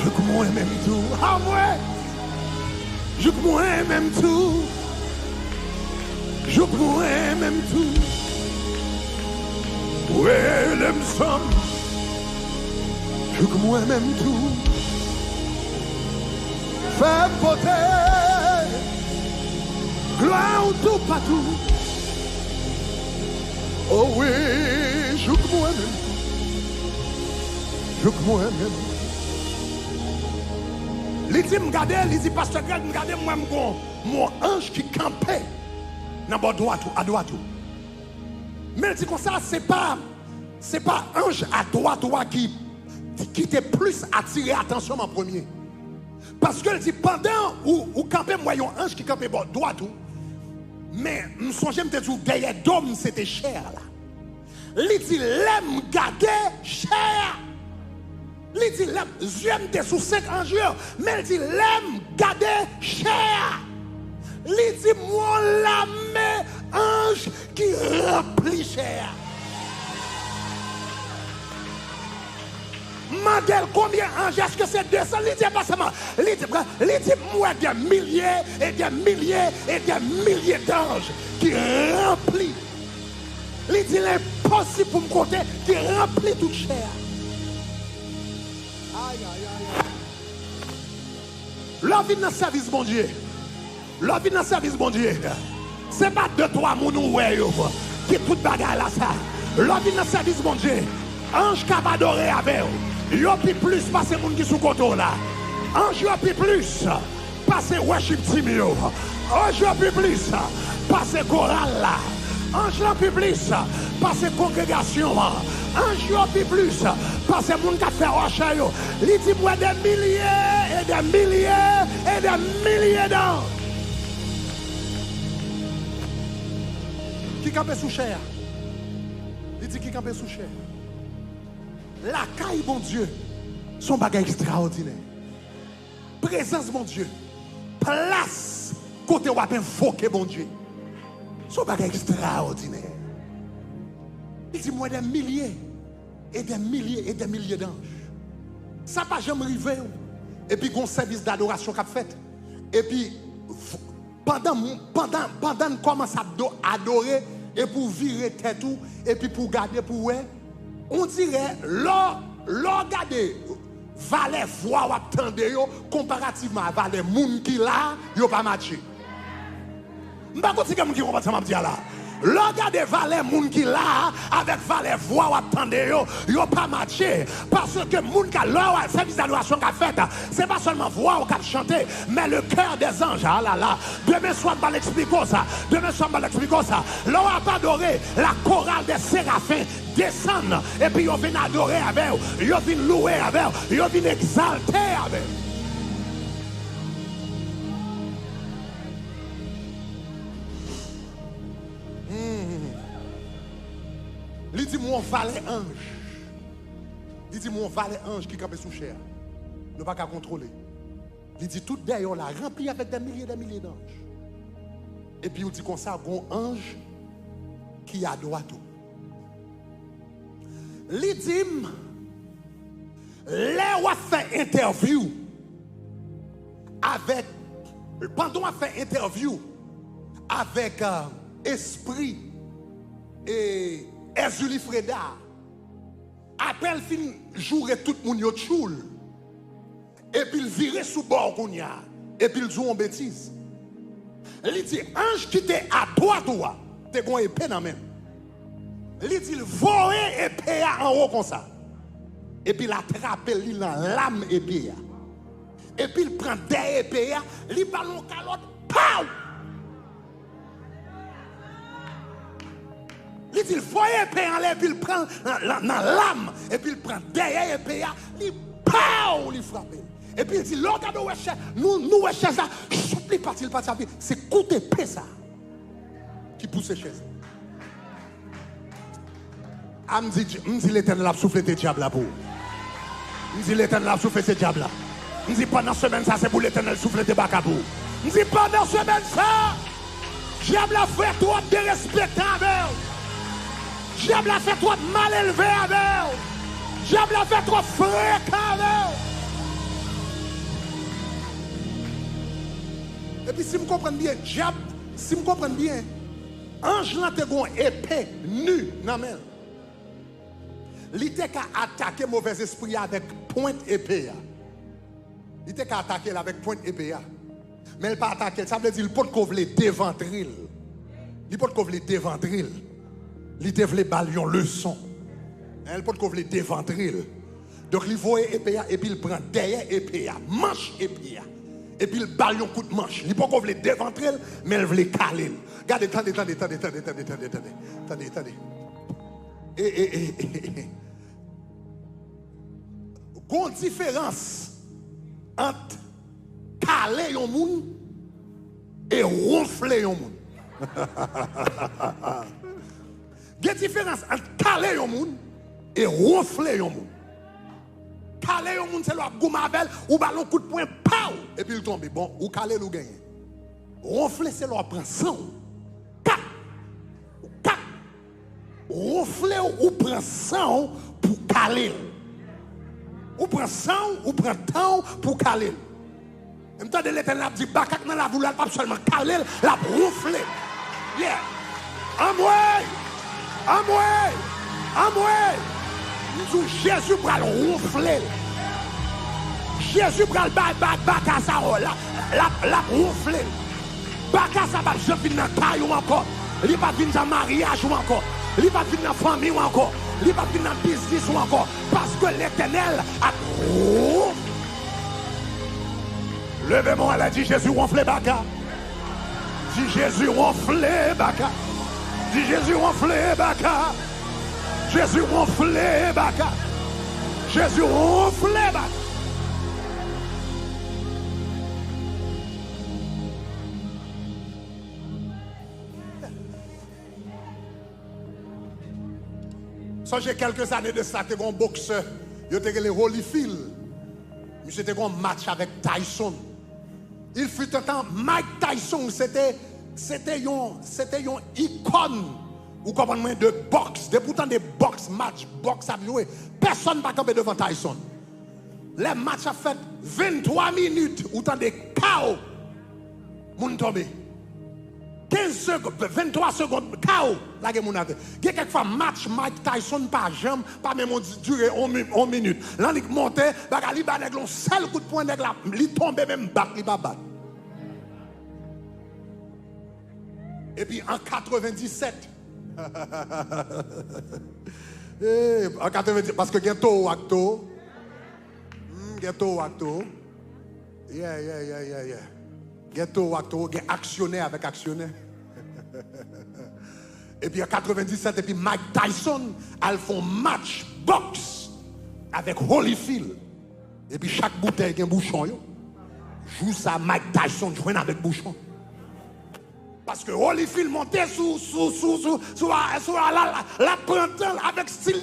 S1: Je que moi même tout. Ah ouais. Je que moi même tout. Je que moi même tout. Ouais, l'aime ça. Je que moi même tout. Fais porter. Gloire tout partout. Oh oui, je que moi même. Je que moi-même. Il dit, regardez, il dit, pasteur Greg, regardez, moi, mon ange qui campait dans la droite, à droite. Mais il dit comme ça, c'est pas ange à droite qui était plus attiré attention en premier. Parce que il dit, pendant où campait, moi, un ange qui campait à droite, mais je me songeais, je me dis, derrière d'homme, c'était cher là. Il dit, l'aime garder cher. Il dit, j'aime des sous 5 anges, mais il dit, l'aime garder cher. Il dit, moi, l'âme ange qui remplit cher. Mandel, combien d'anges? Est-ce que c'est 200? Il dit, pas seulement. Il dit, moi, des milliers et des milliers et des milliers d'anges qui remplit. Il dit, l'impossible pour me compter, qui remplit toute chair. Aïe, aïe, aïe. L'homme vient dans le service, mon Dieu. L'homme vient dans le service, mon Dieu. C'est pas 2-3 mounous qui tout bagarre là, ça. L'homme vient dans le service, mon Dieu. Ange qui va adorer avec vous. Yo pi plus passer moun qui sous côté là. Ange yo pi plus passer worship team yo. Ange yo pi plus passer chorale là. Ange yo pi plus passer congrégation. Ange yo pi plus passer moun qui fait worship yo. Li dit moi des milliers et des milliers et des milliers d'anges. Qui campait sous chair? Il dit qui campait sous chair? La caille, mon Dieu, son bagage extraordinaire. Présence, mon Dieu. Place, côté où on invoquer, mon Dieu. Son bagage extraordinaire. Il dit, moi, des milliers et des milliers et des milliers d'anges. Ça n'a pas jamais arrivé. Et puis, un service d'adoration qu'a fait. Et puis, pendant qu'on commence à adorer, et pour virer tête tout, et puis pour garder, pour ouais. On dirait, l'or regardez, valet voix ou attendez yo, comparativement à valet moun qui là, yo pas matché. M'pa konti comme qui comprend ça m'a dit là. Regardez valet moun qui là avec valet voix ou attendez yo pas matché parce que moun qui là service d'adoration qu'a fait c'est pas seulement voix ou qu'a chanté mais le cœur des anges. Ah là là, demain soir on va l'expliquer ça. Demain soir on va l'expliquer ça. Là on va adorer la chorale des séraphins descendre et puis on vient adorer avec eux, on vient louer avec eux, on vient exalter avec eux. Il dit mon valet ange. Il dit mon valet ange qui campe sous chair. Ne pas qu'à contrôler. Il dit tout derrière là rempli avec des milliers d'anges. Et puis il dit comme ça, un ange qui adore tout. Il dit là on a fait interview avec pendant on a fait interview avec Esprit et Ezuli Freda, appelle fin jouer tout le monde yo choul. Et puis il vire sous bord et puis il joue en bêtise. Il dit ange qui t'est à toi, t'es gon épée dans même. Il dit il voit épée en haut comme ça. Et puis il attrape lui dans l'âme épée. Et puis il prend des épées, il ballon calotte, pow! Il dit, il faut épée en l'air, puis il prend dans l'âme, et puis il prend derrière épée, il pow, il frappe. Et puis il dit, l'organe de recherche, nous recherche ça, il parti, c'est coup d'épée ça, qui pousse les chaises. Je dis, l'Éternel a soufflé tes diables là pour. Je dis, l'Éternel a soufflé tes diables là. Je dis, pendant la semaine, ça c'est pour l'Éternel souffler tes bacabou. Je dis, pendant la semaine, ça, diable a fait trop de respectable. Diable a fait trop de mal élevé avec. Diable a fait trop fréquent avec. Et puis si vous comprenez bien, diable, si vous comprenez bien, ange là te gon épée nue dans main. Il était qu'à attaquer mauvais esprit avec pointe épée. Il était qu'à attaquer avec pointe épée. Mais il pas attaquer, ça veut dire il peut couvler déventril. Il peut couvler déventril. Il devait balayer une leçon. Il peut couvler déventril. Donc il voit épée et puis il prend derrière épée, manche épée. Et puis il balaye un coup de manche. Il peut couvler déventril, mais il veut caler. Regardez, attendez. Il y a une différence entre caler un monde et ronfler un monde. Il y a une différence entre caler un monde et ronfler un monde. Caler un monde, c'est le goumabel ou ballon coup de poing, pow! Et puis il tombe. Bon, ou caler ou gagner. Ronfler, c'est le prend sang. Ronfler ou prend sang pour caler. Ou prend sang ou prend temps pour caler. En même temps, l'Éternel a dit, bakak nan la voula pas seulement caler, la ronfler. Yeah. Amoué. Nous disons Jésus va le ronfler. Jésus va le bakasa la ronfler. Bakasa va je venir dans taille ou encore. Il va venir dans mariage ou encore. Il va venir dans famille ou encore. Il va venir dans business ou encore. Parce que l'Éternel a levez-moi, elle a dit Jésus ronfle baka. Dit Jésus ronfle baka. Dit Jésus ronfle baka. Jésus ronfle baka. Jésus ronfle baka. Ça, j'ai quelques années de ça, j'étais un boxeur. J'étais le Holyfield. J'étais un match avec Tyson. Il fut un temps, Mike Tyson, c'était une icône, ou comment de boxe. De pourtant des boxe match, boxe à jouer. Personne ne va camper devant Tyson. Les matchs a fait 23 minutes, ou tant de chaos. Moun tombé. 15 secondes, 23 secondes, chaos. La game on a fait. Il y a quelquefois match Mike Tyson par jambe, pas même duré 1 minute. Là il montait, il bat un seul coup de poing, il tombait même back, il va battre. Et puis en 97, En 90, parce que ghetto ou acto. Ghetto ou acto. Yeah. Ghetto ou acto, actionnaire avec actionnaire. Et puis en 97, et puis Mike Tyson, elles font match box avec Holyfield. Et puis chaque bouteille a un bouchon. Joue ça, Mike Tyson joue avec bouchon. Parce que Holyfield montait sous la printemps avec style,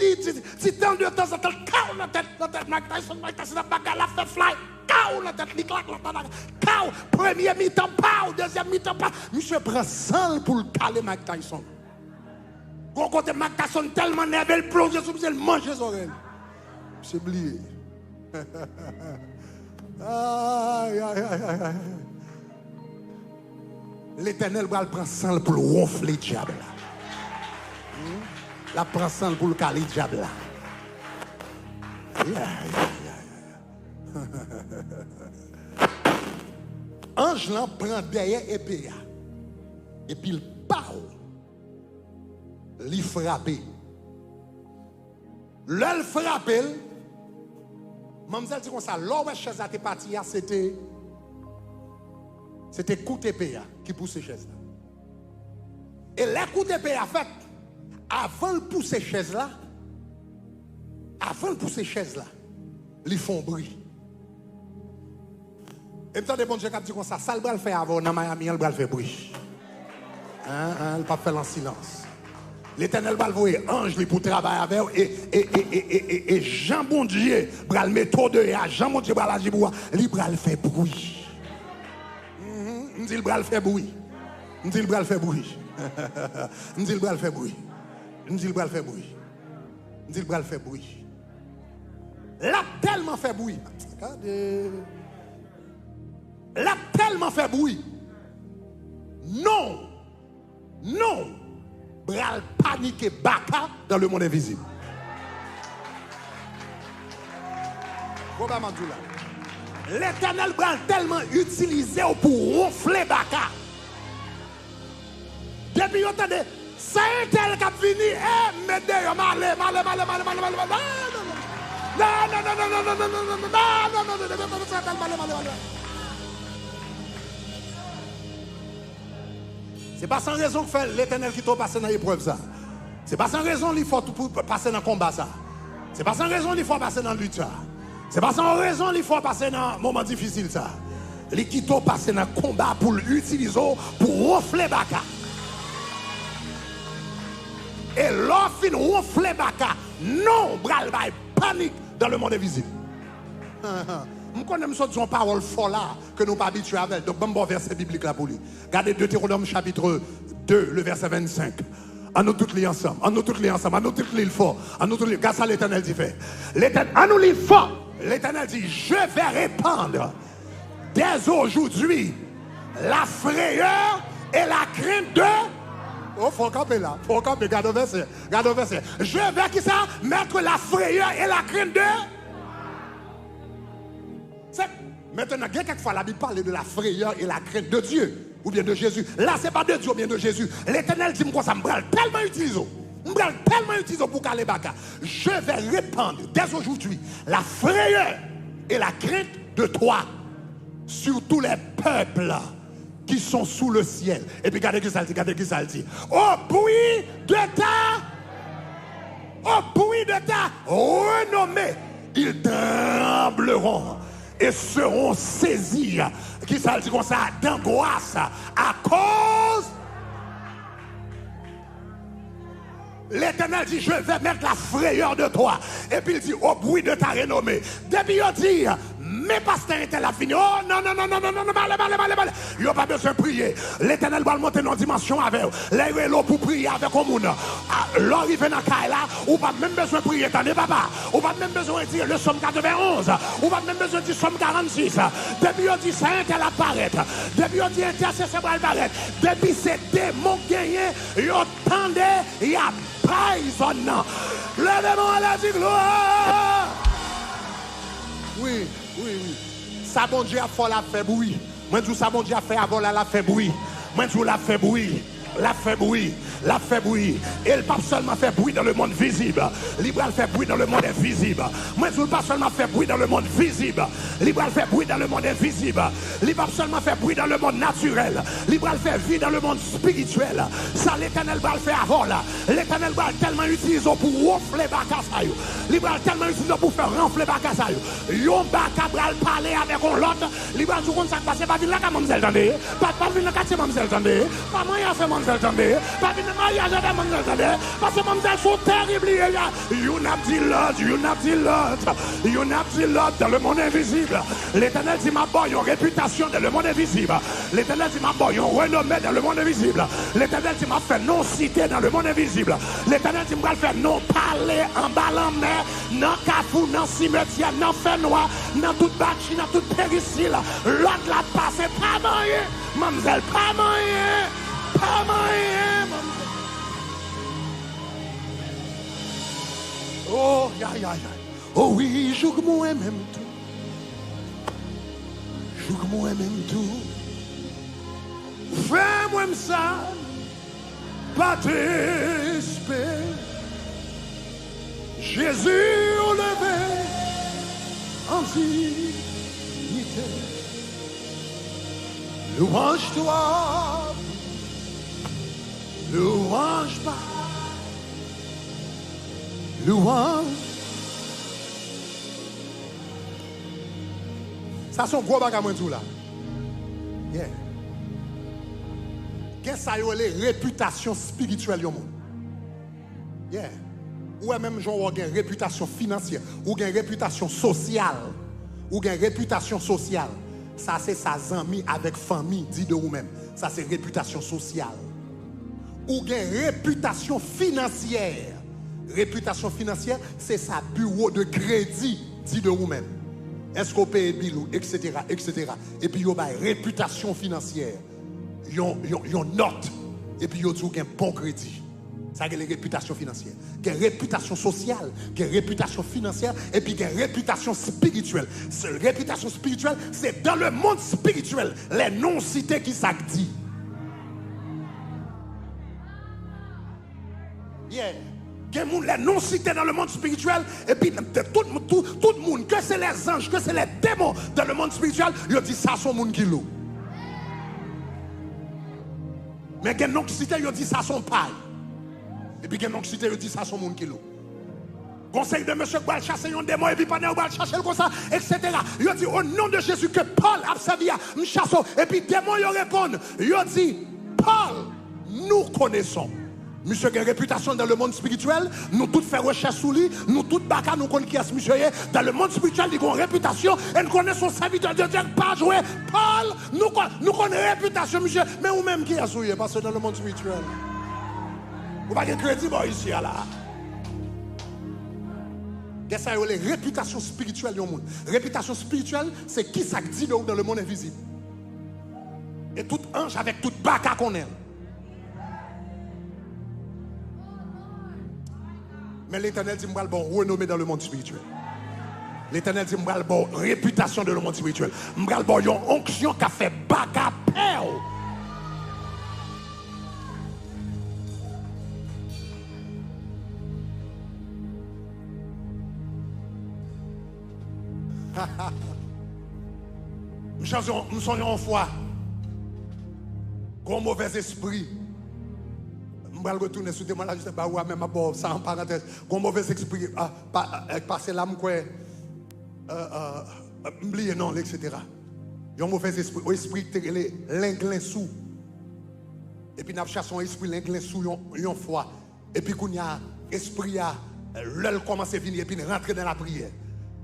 S1: si tant de temps en temps, kaou la tête, Mike Tyson, la bagarre, la fait fly, kaou la tête, il claque, kaou, premier mi-temps, pau, deuxième mi-temps, pau. Monsieur prend 100 pour le caler Mike Tyson. Quand côté Mike Tyson tellement nerveux, il plonge sous le mange ses oreilles. C'est oublié. Aïe. L'Éternel va le prendre sang pour le ronfler diable. La prend sang pour le caler diable. Ange là prend derrière épée et puis il parle. Il frappe. L'elle frappe. Mademoiselle dit comme ça, l'homme chaise à tes parties, c'était coup d'épée qui pousse ces chaises là. Et les coups d'épée a fait, avant de pousser ces chaises là, ils font bruit. Et me tendez bon Dieu qui dit comme ça le bras le fait avant dans Miami, le bras le fait bruit. Il pas faire en silence. L'Éternel va le voir ange pour travailler avec et Jean bon Dieu va le mettre de Jean bon Dieu va la dire il va le faire bruit. On dit le bras le fait bruit. On dit le bras le fait bruit. On dit le bras le fait bruit. On dit le bras le fait bruit. On dit le bras le fait bruit. L'a tellement fait bruit. Regardez. L'a tellement fait bruit. Non. Bral paniqué baka dans le monde invisible. L'Éternel bral tellement utilisé pour ronfler baka. Depuis entendez, c'est un tel qui a fini, mais d'ailleurs, malé. C'est pas sans raison que fait l'Éternel qui t'a passé dans l'épreuve ça. C'est pas sans raison qu'il faut passer dans le combat ça. C'est pas sans raison qu'il faut passer dans le lutte ça. C'est pas sans raison qu'il faut passer dans un moment difficile ça. Les qui t'a passé dans le combat pour l'utiliser pour ronfler baka. Et l'offre ronfler baka. Non, bral bay panique dans le monde invisible. Nous connaissons une parole folle là que nous pas habitués avec. Donc, bon verset biblique là pour lui. Regardez Deutéronome chapitre 2, le verset 25. À nous tous les ensemble. À nous tous les ensemble. À nous tous les forts. À nous tous les. Qu'est-ce que l'Éternel dit fait? L'Éternel, à nous les forts. L'Éternel dit, je vais répandre dès aujourd'hui la frayeur et la crainte de. Oh, faut camper là. Faut camper. Regarde le verset. Regarde le verset. Je vais qui ça? Mettre la frayeur et la crainte de. Maintenant, quelquefois, la Bible parle de la frayeur et la crainte de Dieu, ou bien de Jésus. Là, ce n'est pas de Dieu ou bien de Jésus. L'Éternel dit, moi, ça me brûle tellement utilisé. Pour caler baka. Je vais répandre dès aujourd'hui la frayeur et la crainte de toi sur tous les peuples qui sont sous le ciel. Et puis, regardez qui ça dit. Au bruit de ta renommée, ils trembleront et seront saisis, qui ça dit comme ça, d'angoisse à cause. L'Éternel dit, je vais mettre la frayeur de toi. Et puis il dit, au bruit de ta renommée. Depuis il dit, mais pasteur était a fini. Oh non, allez. Il n'y a pas besoin de prier. L'Éternel va monter dans une dimension avec vous. Là, l'eau pour prier avec le monde. L'or, il vient dans la là, ou pas même besoin de prier, attendez, papa. Ou pas même besoin de dire le somme 91. Ou pas même besoin de dire somme 46. Depuis il dit, ça elle apparaît. Depuis il dit, intercession va apparaître. Depuis c'est démon gagné, il attendait, il a paisonnant. Le démon a dit gloire. Oui. Ça bon Dieu a fait la fait bruit. Moi je ça bon Dieu a fait avant la fait bruit. Moi je la fait bruit. La fait bruit, la fait bruit. Et le pape seulement fait bruit dans le monde visible. Libral fait bruit dans le monde invisible. Moi, je ne pas seulement fait bruit dans le monde visible. Libral fait bruit dans le monde invisible. Libral seulement fait bruit dans le monde naturel. Libral fait vie dans le monde spirituel. Ça, l'Éternel va le faire avant là. L'Éternel va tellement utiliser pour ronfler Bakasayo. Libral tellement utiliser pour faire ronfler Bakasayo. Yon Bakabral parler avec l'autre. Libral tout le monde ça passe. Pas venir là comme mademoiselle tendez. Pas venir là comme mademoiselle tendez. Pas moyen faire mademoiselle tendez. Pas venir mariage avec mademoiselle tendez. Parce que mademoiselle sont terribles. You not the Lord, you not the Lord. You not the Lord dans le monde invisible. L'Éternel dit ma bonne réputation dans le monde invisible. L'Éternel dit ma bonne renommée dans le monde invisible. L'Éternel dit m'a fait non cité dans le monde invisible. L'Éternel dit m'a fait non parler en bas en mer, dans cafou, dans cimetière, dans fait noir, dans toute bâtie, dans toute péricile. L'autre la passe pas moyen. Mademoiselle pas moyen. Pas moyen, mademoiselle. Oh, ya, ya, ya. Oh oui, joue moi-même tout. Joue moi-même tout. Fais-moi ça. Pas t'espérer. Jésus au lever en dignité. Louange-toi. Louange pas. Louange. Ça sont gros bagages moi tout là. Yeah. Qu'est-ce que ça y est les réputations spirituelles yo monde. Yeah. Ou même genre une réputation financière, ou une réputation sociale, ou une réputation sociale. Ça c'est sa amis avec famille, dit de vous-même. Ça c'est réputation sociale. Ou une réputation financière. Réputation financière, c'est sa bureau de crédit, dit de vous-même. Est-ce qu'on paye bilou, etc., etc. Et puis, il y a une réputation financière. Il y a une note. Et puis, il y a un bon crédit. Ça, c'est la réputation financière. Il y a une réputation sociale, il y a une réputation financière, et puis il y a une réputation spirituelle. Cette réputation spirituelle, c'est dans le monde spirituel, les non-cités qui s'activent. Yeah. Il y a les non-cités dans le monde spirituel, et puis tout le monde, que c'est les anges, que c'est les démons dans le monde spirituel, ils disent ça, son monde qui loue. Mais il y a non-cités, ils disent ça, son paille. Et puis il y a non-cités, ils disent ça, son monde qui loue. Conseil de monsieur qui va chasser un démon, et puis pendant va chercher comme ça, etc. Il dit au nom de Jésus que Paul a servi à me chasser, et puis démon, il répond, il dit, Paul, nous connaissons. Monsieur a une réputation dans le monde spirituel, nous tous faisons recherche sur lui, nous tous baka, nous connaissons qui est ce monsieur. Dans le monde spirituel, il a une réputation, et nous connaissons son serviteur de Dieu, pas jouer. Paul, nous connaissons une réputation, monsieur, mais vous même qui est souillé, parce que dans le monde spirituel. Vous n'avez pas de crédit ici, là. Qu'est-ce que c'est les réputations spirituelles du monde? Réputation spirituelle, c'est qui ça dit dans le monde invisible. Et tout ange avec toute baka qu'on aime. Mais l'Éternel dit moi le bon renommé dans le monde spirituel. L'Éternel dit moi le bon réputation dans le monde spirituel. Moi le bon une onction qui a fait baka peur. Nous sommes en foi. Gros mauvais esprit. Je vais retourner sur le témoignage, je ne sais pas où, même à ça en parenthèse. Gros mauvais esprit, passer l'âme, oublier non, etc. Il y a un mauvais esprit, un esprit qui est l'inglin sous. Et puis, nous cherchons un esprit l'inglin sous une fois. Et puis, quand il y a esprit, l'œil commence à venir et puis rentrer dans la prière.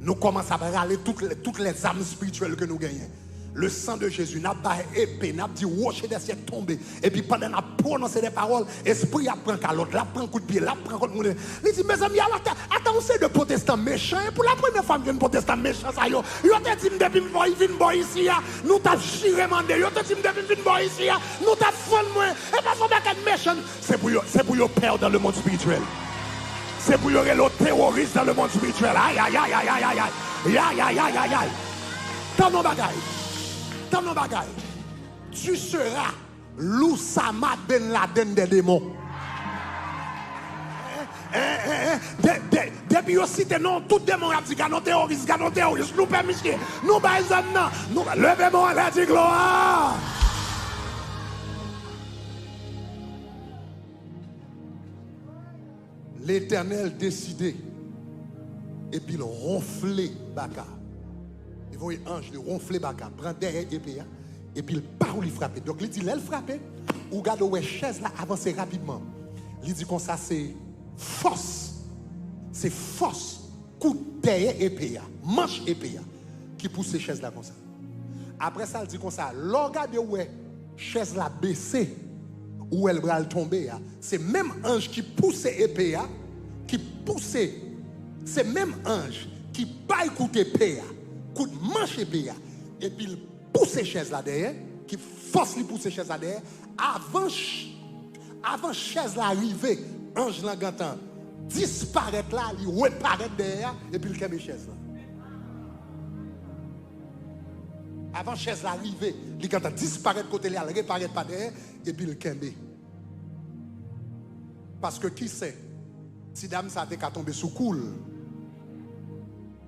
S1: Nous commençons à râler toutes les âmes spirituelles que nous gagnons. Le sang de Jésus n'a pas épée, n'a pas dit rocher des siècles tomber. Et puis pendant qu'on a prononcé des paroles, l'esprit apprend qu'à l'autre, l'apprend un coup de pied, l'apprend contre nous. Il dit, mes amis, attends, c'est de protestants méchants. Pour la première fois, je suis un protestant méchant. Yo te dit, depuis que je viens ici, nous t'avons chiré mandé. Yo te dit, depuis que je viens ici, nous t'avons fait moi. Et pas pour être méchant. C'est pour yo perdre dans le monde spirituel. C'est pour yo le terroriste dans le monde spirituel. Aïe, aïe, aïe, aïe, aïe, aïe, aïe, aïe, aïe, aïe, aïe. Tant nos bagailles. Tu seras L'Oussama Ben Laden des démons. Depuis aussi, non, tout démon a dit que nous terroristes, nous permettons, nous baisons, nous levez-moi la dit gloire. L'Éternel décidait et puis il ronflait Baka. Il voyait ange, il ronflait Baka, prend derrière épée et puis il part où il frappait. Donc il dit, là il frappait, ou regarde où chaise là avancer rapidement. Il dit comme ça c'est force. C'est force, coup de derrière épée, manche épée qui pousse ces chaises là comme ça. Après ça, il dit comme ça, l'organe de ouais, chaise là baissée, où elle va tomber, c'est même ange qui pousse épée, qui pousse, c'est même ange qui pas écouter épée, coup de manche épée, et puis il pousse ces chaises là derrière, qui force lui pousser ces chaises là derrière, avant chaise là arriver, ange là gantan disparaître là, il reparaît derrière et puis il kembe chaise là. Avant chaise là arriver, il gantan disparaître côté là, il reparaît pas derrière et puis il kembe. Parce que qui sait si dame ça était qu'à tomber sous coule.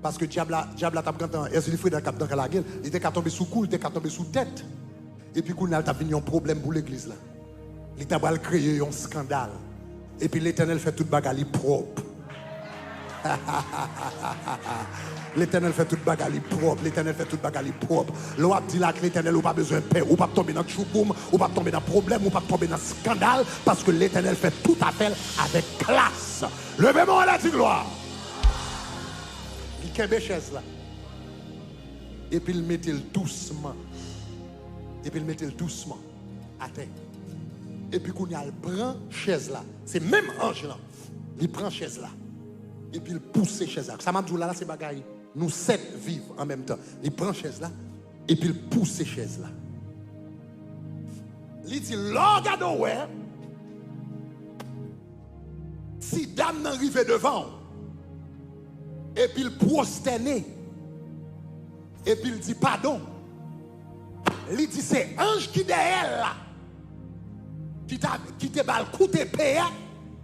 S1: Parce que diable t'a gantan, est-ce qu'il faut dans la gueule, il était qu'à tomber sous coule, il était qu'à tomber sous tête. Et puis qu'on a venu un problème pour l'église là. Il t'a créé un scandale. Et puis l'Éternel fait toute bagarre propre. L'Éternel fait toute bagarre propre. L'Éternel fait toute bagarre propre. L'on dit là que l'Éternel n'a pas besoin de paix. Ou pas tomber dans le chouboum. Ou pas tomber dans problème. Ou pas tomber dans scandale. Parce que l'Éternel fait tout appel avec classe. Levez-moi la gloire. Il kembe chaise là. Et puis il mettait doucement. À terre. Et puis qu'on a le prend chaise là. C'est même ange là. Il prend chaise là. Et puis il pousse chaise là. Ça m'a dit là, c'est bagaille. Nous 7 vivent en même temps. Il prend chaise là. Et puis il pousse chaise là. Il dit, regarde ouais. Si dame n'arrive devant. Et puis il prosterne. Et puis il dit pardon. Il dit c'est ange qui derrière là. Qui te bal coûté payé,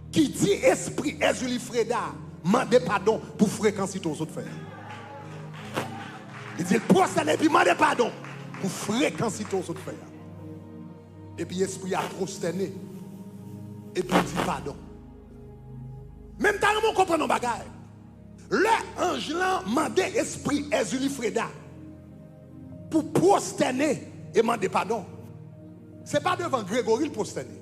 S1: qui dit esprit Ezuli Freda, mande pardon pour fréquencer tous autres frères. Il dit prosterne et puis mande pardon pour fréquencer tous autres frères. Et puis esprit a prosterné et puis il dit pardon. Même temps on comprend nos bagages. Le ange là mande esprit Ezuli Freda pour prosterner et demander pardon. Ce n'est pas devant Grégory le prosterner.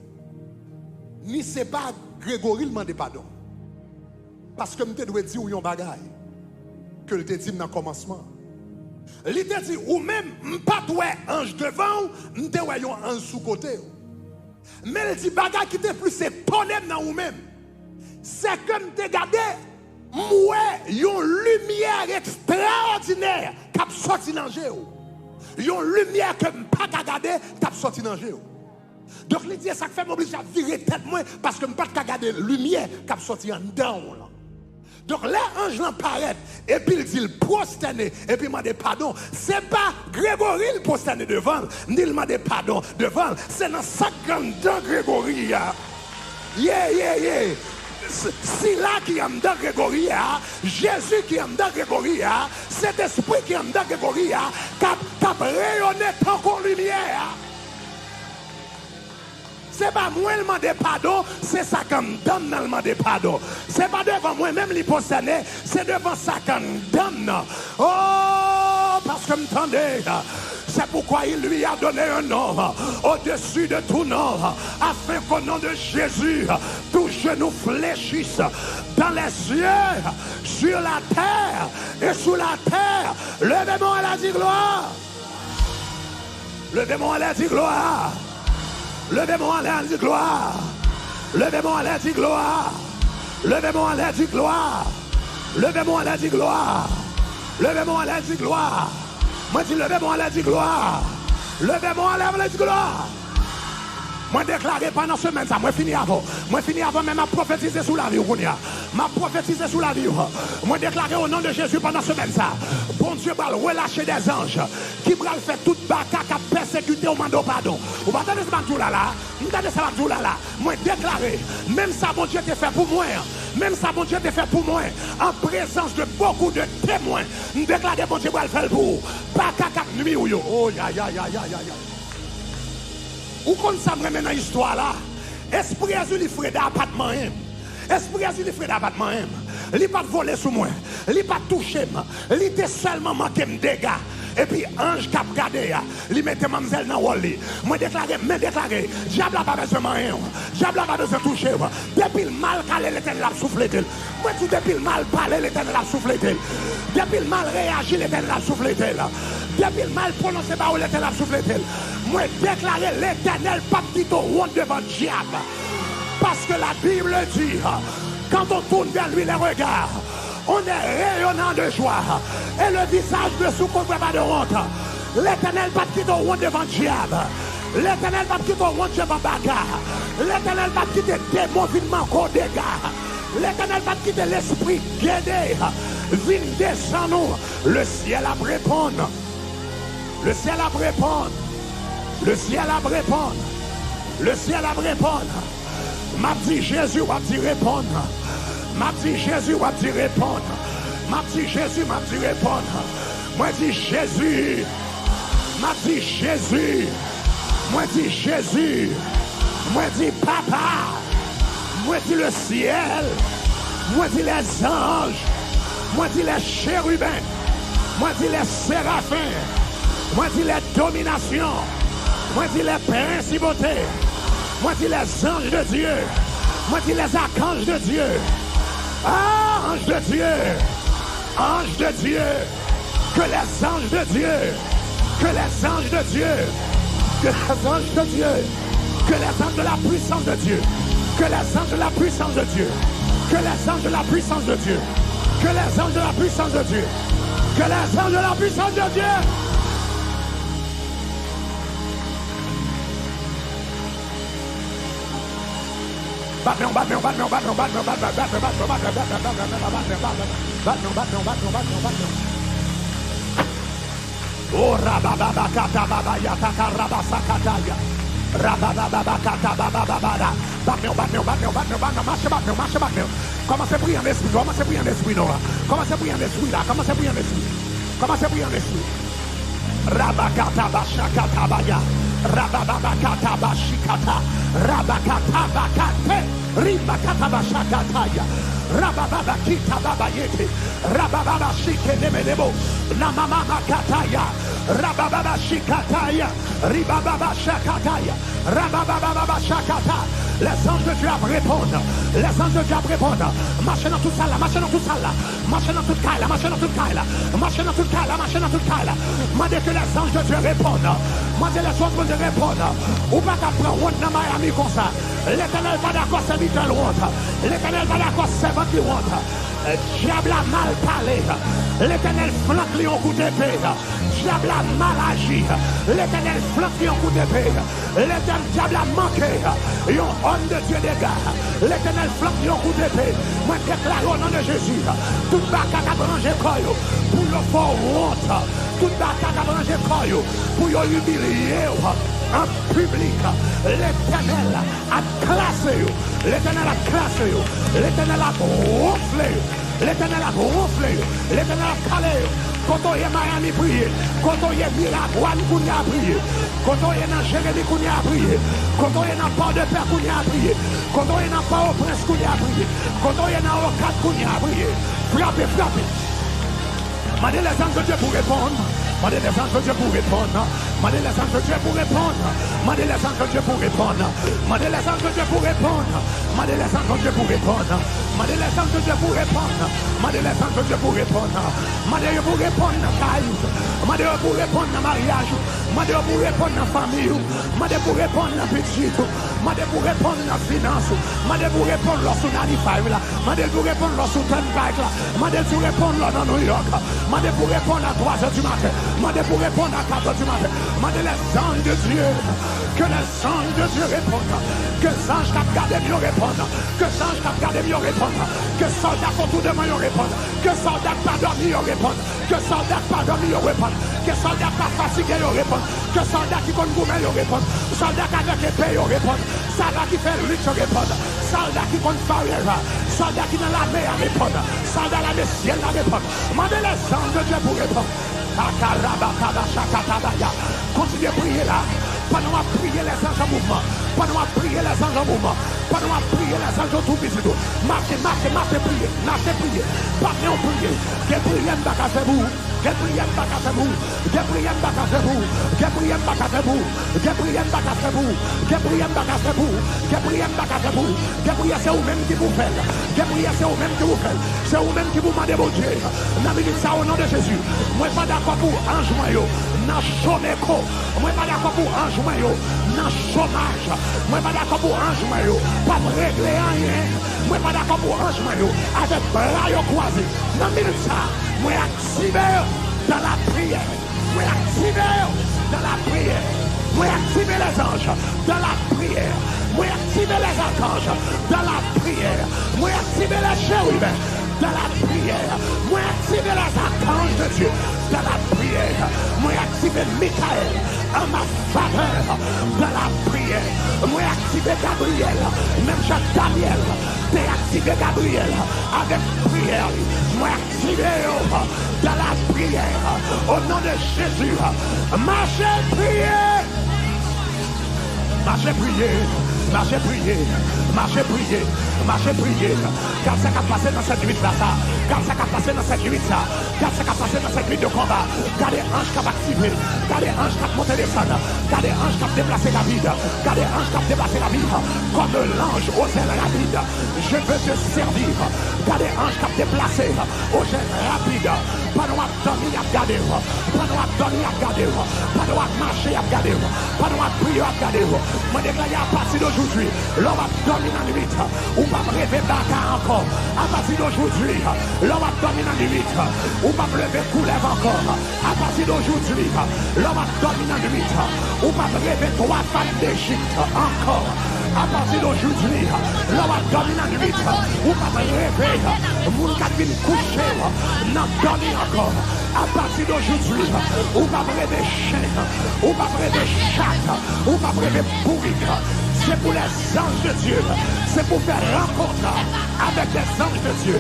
S1: Ni ce n'est pas Grégory le demander pardon. Parce que je te dois dire où yon bagaille. Que je te dit dans le commencement. Il te dit ou même pas toi ange devant, je te vois yon ange sous côté. Mais il dit bagaille qui te plus c'est tonnerre dans ou même. C'est comme te gardé moi yon lumière extraordinaire qui a sorti dans le yon lumière que pas regarder t'a sorti dans jeu. Donc il dit ça fait m'oblige à virer tête moi parce que pas regarder lumière qui a sorti en dedans là. Donc là ange l'apparaît et puis il dit il prosterne et puis il m'a dit pardon, c'est pas Grégory le prosterne devant, ni il m'a dit pardon devant, c'est dans sa grande dent Grégory. Yeah. Si là qui est dans Grégory, Jésus qui est dans Grégory, cet esprit qui est dans Grégory, qui a rayonné tant qu'on lumière. C'est pas moi qui demande pardon, c'est ça qui me donne le demande pardon. C'est pas devant moi-même les posterner, c'est devant ça qui me donne. Oh, parce que m'entendez. C'est pourquoi il lui a donné un nom au-dessus de tout nom, afin qu'au nom de Jésus, tout genou fléchisse dans les cieux, sur la terre et sous la terre. Levez-moi à la dit gloire. Levez-moi à la dit gloire. Levez-moi à la dit gloire. Levez-moi à la dit gloire. Levez-moi à la dit gloire. Levez-moi à la dit gloire. Levez-moi à la dit gloire. Moi dis levez-moi à la dit gloire. Levez-moi à la dit gloire. Moi déclaré pendant ce semaine ça, moi fini avant. Moi fini avant même à prophétiser sous la vie. M'a prophétisé sous la vie. Moi déclaré au nom de Jésus pendant ce semaine ça. Bon Dieu va relâcher des anges qui va faire toute baka qui persécuté au mando pardon. Vous pas entendre ça tout là là. Vous entendez ça tout là là. Moi déclaré, même ça bon Dieu t'a fait pour moi. Même ça bon Dieu t'a fait pour moi. En présence de beaucoup de témoins. Nous déclarons bon Dieu va le faire pour vous. Pas caca nuit ou yo. Oh ya ya ya ya ya ya. Ou qu'on ça me dans l'histoire là. Esprit Jésus li frère d'appartement. Esprit Jésus li frère d'appartement. Il pas volé sur moi. Il pas touché moi. Il était seulement manqué me dégâts. Et puis ange cap gardé il mettait mademoiselle dans wall. Moi déclaré, diable a pas besoin de rien. Diable a pas besoin de toucher. Depuis le mal calé l'Éternel a soufflé d'elle. Moi tout depuis le mal parlé l'Éternel a soufflé d'elle. Depuis le mal réagi l'Éternel a soufflé d'elle. Depuis le mal prononcé par l'Éternel a soufflé d'elle. Moi déclaré l'Éternel pas petit au rond devant le diable. Parce que la Bible dit quand on tourne vers lui les regards, on est rayonnant de joie. Et le visage ne souffre pas de honte. L'Éternel va quitter au rond devant le diable. L'Éternel va quitter au rond devant bagarre. L'Éternel va quitter des mouvements qu'au dégâts. L'Éternel va quitter l'esprit guédé. Vine descend nous. Le ciel a répondre. Le ciel a répondre. Le ciel a répondre. Le ciel a répondre. M'a dit Jésus va dit répondre. M'a dit Jésus va dit répondre. M'a dit Jésus m'a dit répondre. Moi dit Jésus. M'a dit Jésus. Moi dit Jésus. Moi dit papa. Moi dit le ciel. Moi dit les anges. Moi dit les chérubins. Moi dit les séraphins. Moi dit les dominations. Moi dit les principautés. Moi dis les anges de Dieu. Moi dis les archanges de Dieu. Ah, ange de Dieu. Ange de Dieu. Que les anges de Dieu. Que les anges de Dieu. Que les anges de Dieu. Que les anges de la puissance de Dieu. Que les anges de la puissance de Dieu. Que les anges de la puissance de Dieu. Que les anges de la puissance de Dieu. Que les anges de la puissance de Dieu. Oh rababa kata baba ya taka rabasa kataya. Rababa kata baba baba. Marche. Commencez à prier en esprit. Commencez à prier en esprit, Nora. Commencez à prier en esprit là. Commencez à prier en esprit. Commencez à prier en esprit. Rabakata bashakata baya. Rababakata bashikata. Rabakata bakate. Ribakata bashakataya. Rababakita babayete. Rababashike nemelebo. Namama kataya. Rababashikataya. Ribabashakataya. Rababashakata. Les anges de Dieu répondent. Les anges de Dieu répondent. Marchez dans tout ça là, marchez dans tout ça là. Marchez dans toute caille là, marchez dans toute caille là. Marchez dans toute caille là, marchez dans toute caille là. Mandez que les anges de Dieu répondent. Mandez les anges de Dieu répondent. Ou pas qu'à prendre honte dans Miami comme ça. L'Éternel va d'accord serviteur honte. L'Éternel va d'accord servant qui honte. Diable a mal parlé. L'Éternel flanque lui en coup d'épée. Diable a mal agi. L'Éternel flanque lui en coup d'épée. L'Éternel diable a manqué. Et on homme de Dieu des gars. L'Éternel flanque lui en coup d'épée. Moi déclare au nom de Jésus. Toute bacade à branger coyo. Pour le fort honte. Toute bacade à branger coyo. Pour le humilier. En public, l'Éternel a classé. L'Éternel a classé. L'Éternel a gonflé. L'Éternel a gonflé. L'Éternel a calé. Quand on est Miami prié. Quand on est Miragouane qu'on y a prié. Quand on est dans Jérémie qu'on y a prié. Quand on est dans Port de Père qu'on y a prié. Quand on est dans Port-au-Prince qu'on y a prié. Quand on est dans Ocade qu'on y a prié. Frappez, frappez. Mandez les anges de Dieu pour répondre. Mandez les anges de Dieu pour répondre. Mandez les anges de Dieu pour répondre. Mandez les anges de Dieu pour répondre. Mandez les anges de Dieu pour répondre. Mandez les anges de Dieu pour répondre. Mandez les anges de Dieu pour répondre. Mandez les anges de Dieu pour répondre. Mandez pour répondre dans caillou. Mandez pour répondre dans mariage. Mandez pour répondre dans famille. Mandez pour répondre dans petit. Mandez pour répondre dans finance. Mandez pour répondre lorsqu'on a dit five là. Mandez pour répondre lorsqu'on a dit bike là. Mandez pour répondre là dans New York. Mandez pour répondre à 3h du matin. Mandez pour répondre à 4h du matin. Mandez les anges de Dieu. Que les anges de Dieu répondent. Que les anges qui ont gardé mieux répondent. répondre. Que ange qui a regardé mieux répondre. Que soldat autour de moi répondre. Que soldat pas dormi répondre. Que soldat pas dormi répondre. Que soldat pas fatigué répondre. Que soldat qui compte gourmet répondre. Soldat qui avec épée répondre. Soldat qui fait lutte répondre. Soldat qui compte barrière. Soldat qui dans la mer répondre. Soldat la mer ciel répondre. Mandez les anges de Dieu pour répondre. Continuez à prier là. Pendant à prier les anges en mouvement. Pendant à prier les anges en mouvement. Pendant à prier les anges tout visite. Marchez, marchez, marchez, priez. Marchez, priez. Partez en prier. Que priez pas qu'à faire vous. Que priez pas qu'à faire vous. Que priez pas qu'à faire vous. Que priez pas qu'à faire vous. Que priez pas qu'à faire vous. Que priez pas qu'à faire vous. Que priez pas qu'à faire vous. Que priez c'est vous-même qui vous faites. Que priez c'est vous-même qui vous faites. C'est vous-même qui vous demandez mon Dieu. N'a dit ça au nom de Jésus. Moi pas d'accord pour ange moyo. N'a chômé ko. Moi pas d'accord pour ange moyo. N'a chômage. Moi pas d'accord pour ange moyo. Pas régler rien. Moi pas d'accord pour ange moyo. Avec bras croisés. N'a minute ça. Moi activé dans la prière. Moi activé dans la prière. Moi activer les anges dans la prière. Moi activer les archanges dans la prière. Moi activer les chérubins dans la prière. Moi activer les archanges de Dieu dans la prière. Moi activer Michael en ma faveur dans la prière. Moi activer Gabriel. Même Jacques Daniel. T'es activé Gabriel avec prière. Moi activer dans la prière. Au nom de Jésus. Marchez prier. Marchez prier. Marchez prier, marchez prier, marchez prier. Car ça a passé dans cette nuit là, car ça a passé dans cette nuit là, car ça a passé dans cette nuit de combat. Car les anges qui ont activé, car les anges qui ont monté les salles, car les anges qui ont déplacé la vie, car les anges qui ont déplacé la vie, comme l'ange aux ailes rapides. Je veux te servir, car les anges qui ont déplacé aux ailes rapides. Pas nous à dormir à regarder, pas nous à dormir à regarder, pas nous à marcher à regarder, pas nous à prier à regarder. Moi déclare à partir d'aujourd'hui, l'homme va dormir dans la nuit, ou pas rêver bâtard encore. À partir d'aujourd'hui, l'homme va dormir dans la nuit, ou pas rêver couler encore. À partir d'aujourd'hui, l'homme va dormir dans la nuit, ou pas rêver trois femmes d'Égypte encore. À partir d'aujourd'hui, l'homme va dormir dans la nuit, ou pas rêver, vous qui viennent coucher, n'en dormir encore. À partir d'aujourd'hui, ou pas rêver chien, ou pas rêver chatte, ou pas rêver bourrique. C'est pour les anges de Dieu. C'est pour faire rencontre avec les anges de Dieu.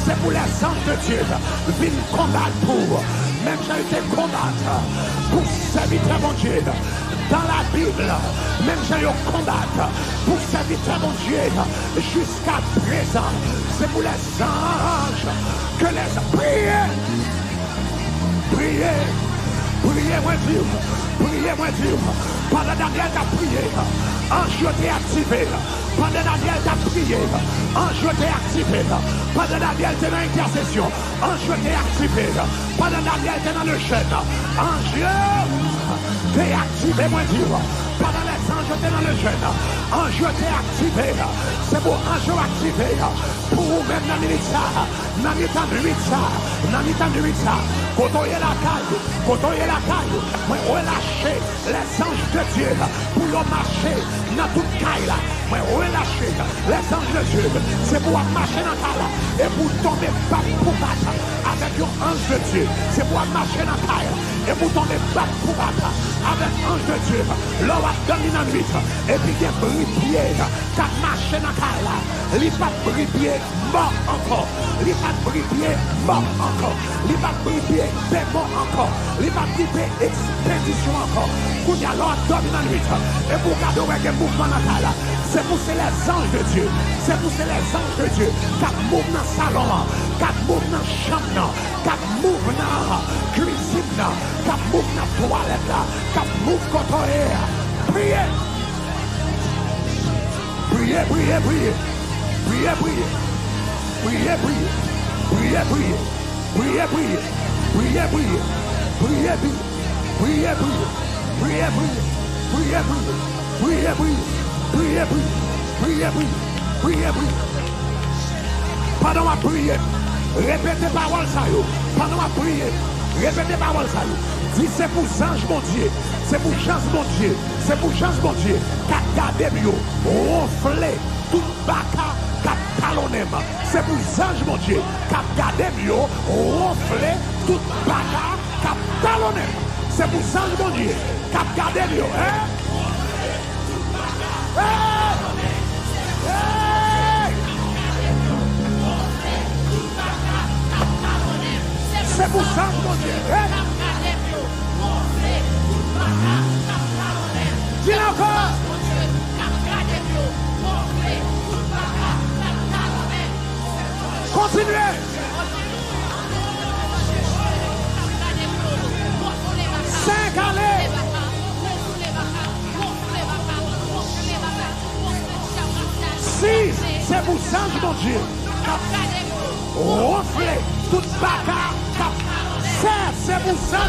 S1: C'est pour les anges de Dieu. Viennent combattre pour. Même j'ai été combattre pour servir mon Dieu. Dans la Bible, même j'ai eu combattre pour servir mon Dieu. Jusqu'à présent, c'est pour les anges que les priez. Priez. Priez-moi Dieu. Priez-moi Dieu. Pendant Daniel t'a prié, ange t'est activé. Pendant Daniel t'a prié, ange t'est activé. Pendant Daniel t'es dans l'intercession, ange t'est activé. Pendant Daniel t'es dans le jeûne, ange t'est activé, moi Dieu. Pendant les anges t'es dans le jeûne, ange t'est activé. C'est pour ange activé. Pour vous-même dans l'unité, dans l'unité, quand on est la caille, moi on lâché les anges de Dieu pour le marcher dans toute caille là. Moi on lâché les anges de Dieu, c'est pour marcher dans caille et pour tomber pas pour battre avec un ange de Dieu. C'est pour marcher dans caille et pour tomber pas pour battre avec un ange de Dieu. L'on va dormir dans la nuit et puis il y a bripier qui a marché dans caille là. Il n'y a pas de bripier mort encore. Il n'y a pas de bripier mort encore. Il n'y a pas de bripier démon encore. Il n'y a pas de bripier expédition encore. Pour y aller dormir dans la nuit et pour garder un mouvement dans la caille. C'est pour les anges de Dieu. C'est pour les anges de Dieu qui mouvent dans le salon, qui mouvent dans la chambre, qui mouvent dans la cuisine, qui mouvent dans la toilette, qui mouvent quand on est. Priez. Priez, priez, priez. Priez, priez. Priez, priez. Priez, priez. Priez, priez. Priez, priez. Priez, priez. Priez, priez. Priez, priez. Priez, priez. Priez, priez. Priez, priez. Priez, priez. Priez, priez. Pendant à prier, répétez parole ça yo. Pendant à prier, Répétez parole ça. Dis c'est pour ange mon Dieu. C'est pour chance mon Dieu. C'est pour chance mon Dieu. Qu'a gardé mieux. Ronfler tout baka qu'a talonné. C'est pour ange mon Dieu. Qu'a gardé mieux. Ronfler tout baka qu'a talonné. C'est pour ange mon Dieu. Qu'a gardé mieux. Hein? C'est pour ça, mon Dieu. Dis encore. Continuez. 5 allées. 6, c'est pour ça, mon Dieu. Ronfler toute bagarre. 7, c'est pour ça.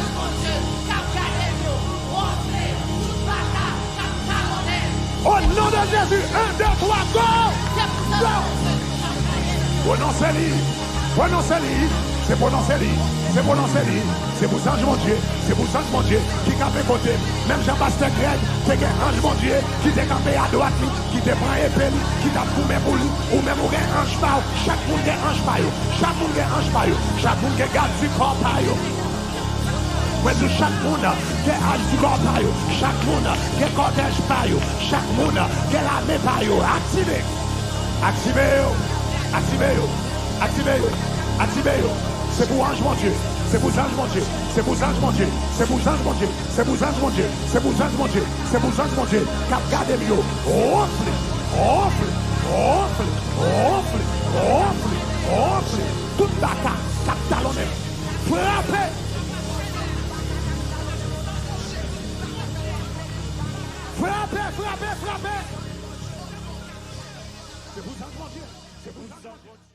S1: Au nom de Jésus, 1, 2, 3, go! Prononcez-lui. Prononcez-lui. C'est prononcez-lui. C'est prononcez-lui. C'est pour ange mon Dieu. C'est pour ange mon Dieu qui campé côté. Même Jean-Pasteur Greg, c'est un ange mon Dieu qui t'est campé à droite, qui te prend épée, qui t'a fourmé pour lui. Ou même ou un ange par. Chaque monde est ange par. Chaque monde est ange par. Chaque monde est garde du corps par. Chaque monde qui est ange du corps par. Chaque monde qui est cortège par. Chaque monde qui est l'armée par. Activez. Activez. Activez. Activez. Activez. C'est pour ange mon Dieu. C'est pour ange mon Dieu. C'est pour ange mon Dieu. C'est pour ange mon Dieu. C'est pour ange mon Dieu. C'est pour ange mon Dieu. C'est pour ange mon Dieu. Cap gardez mieux. Ronfle. Ronfle. Ronfle. Ronfle. Ronfle. Ronfle. Toute bataille. Cap talonné. Frappez. Frappez. Frappez. Frappez. C'est pour ange mon Dieu. C'est pour ange mon Dieu.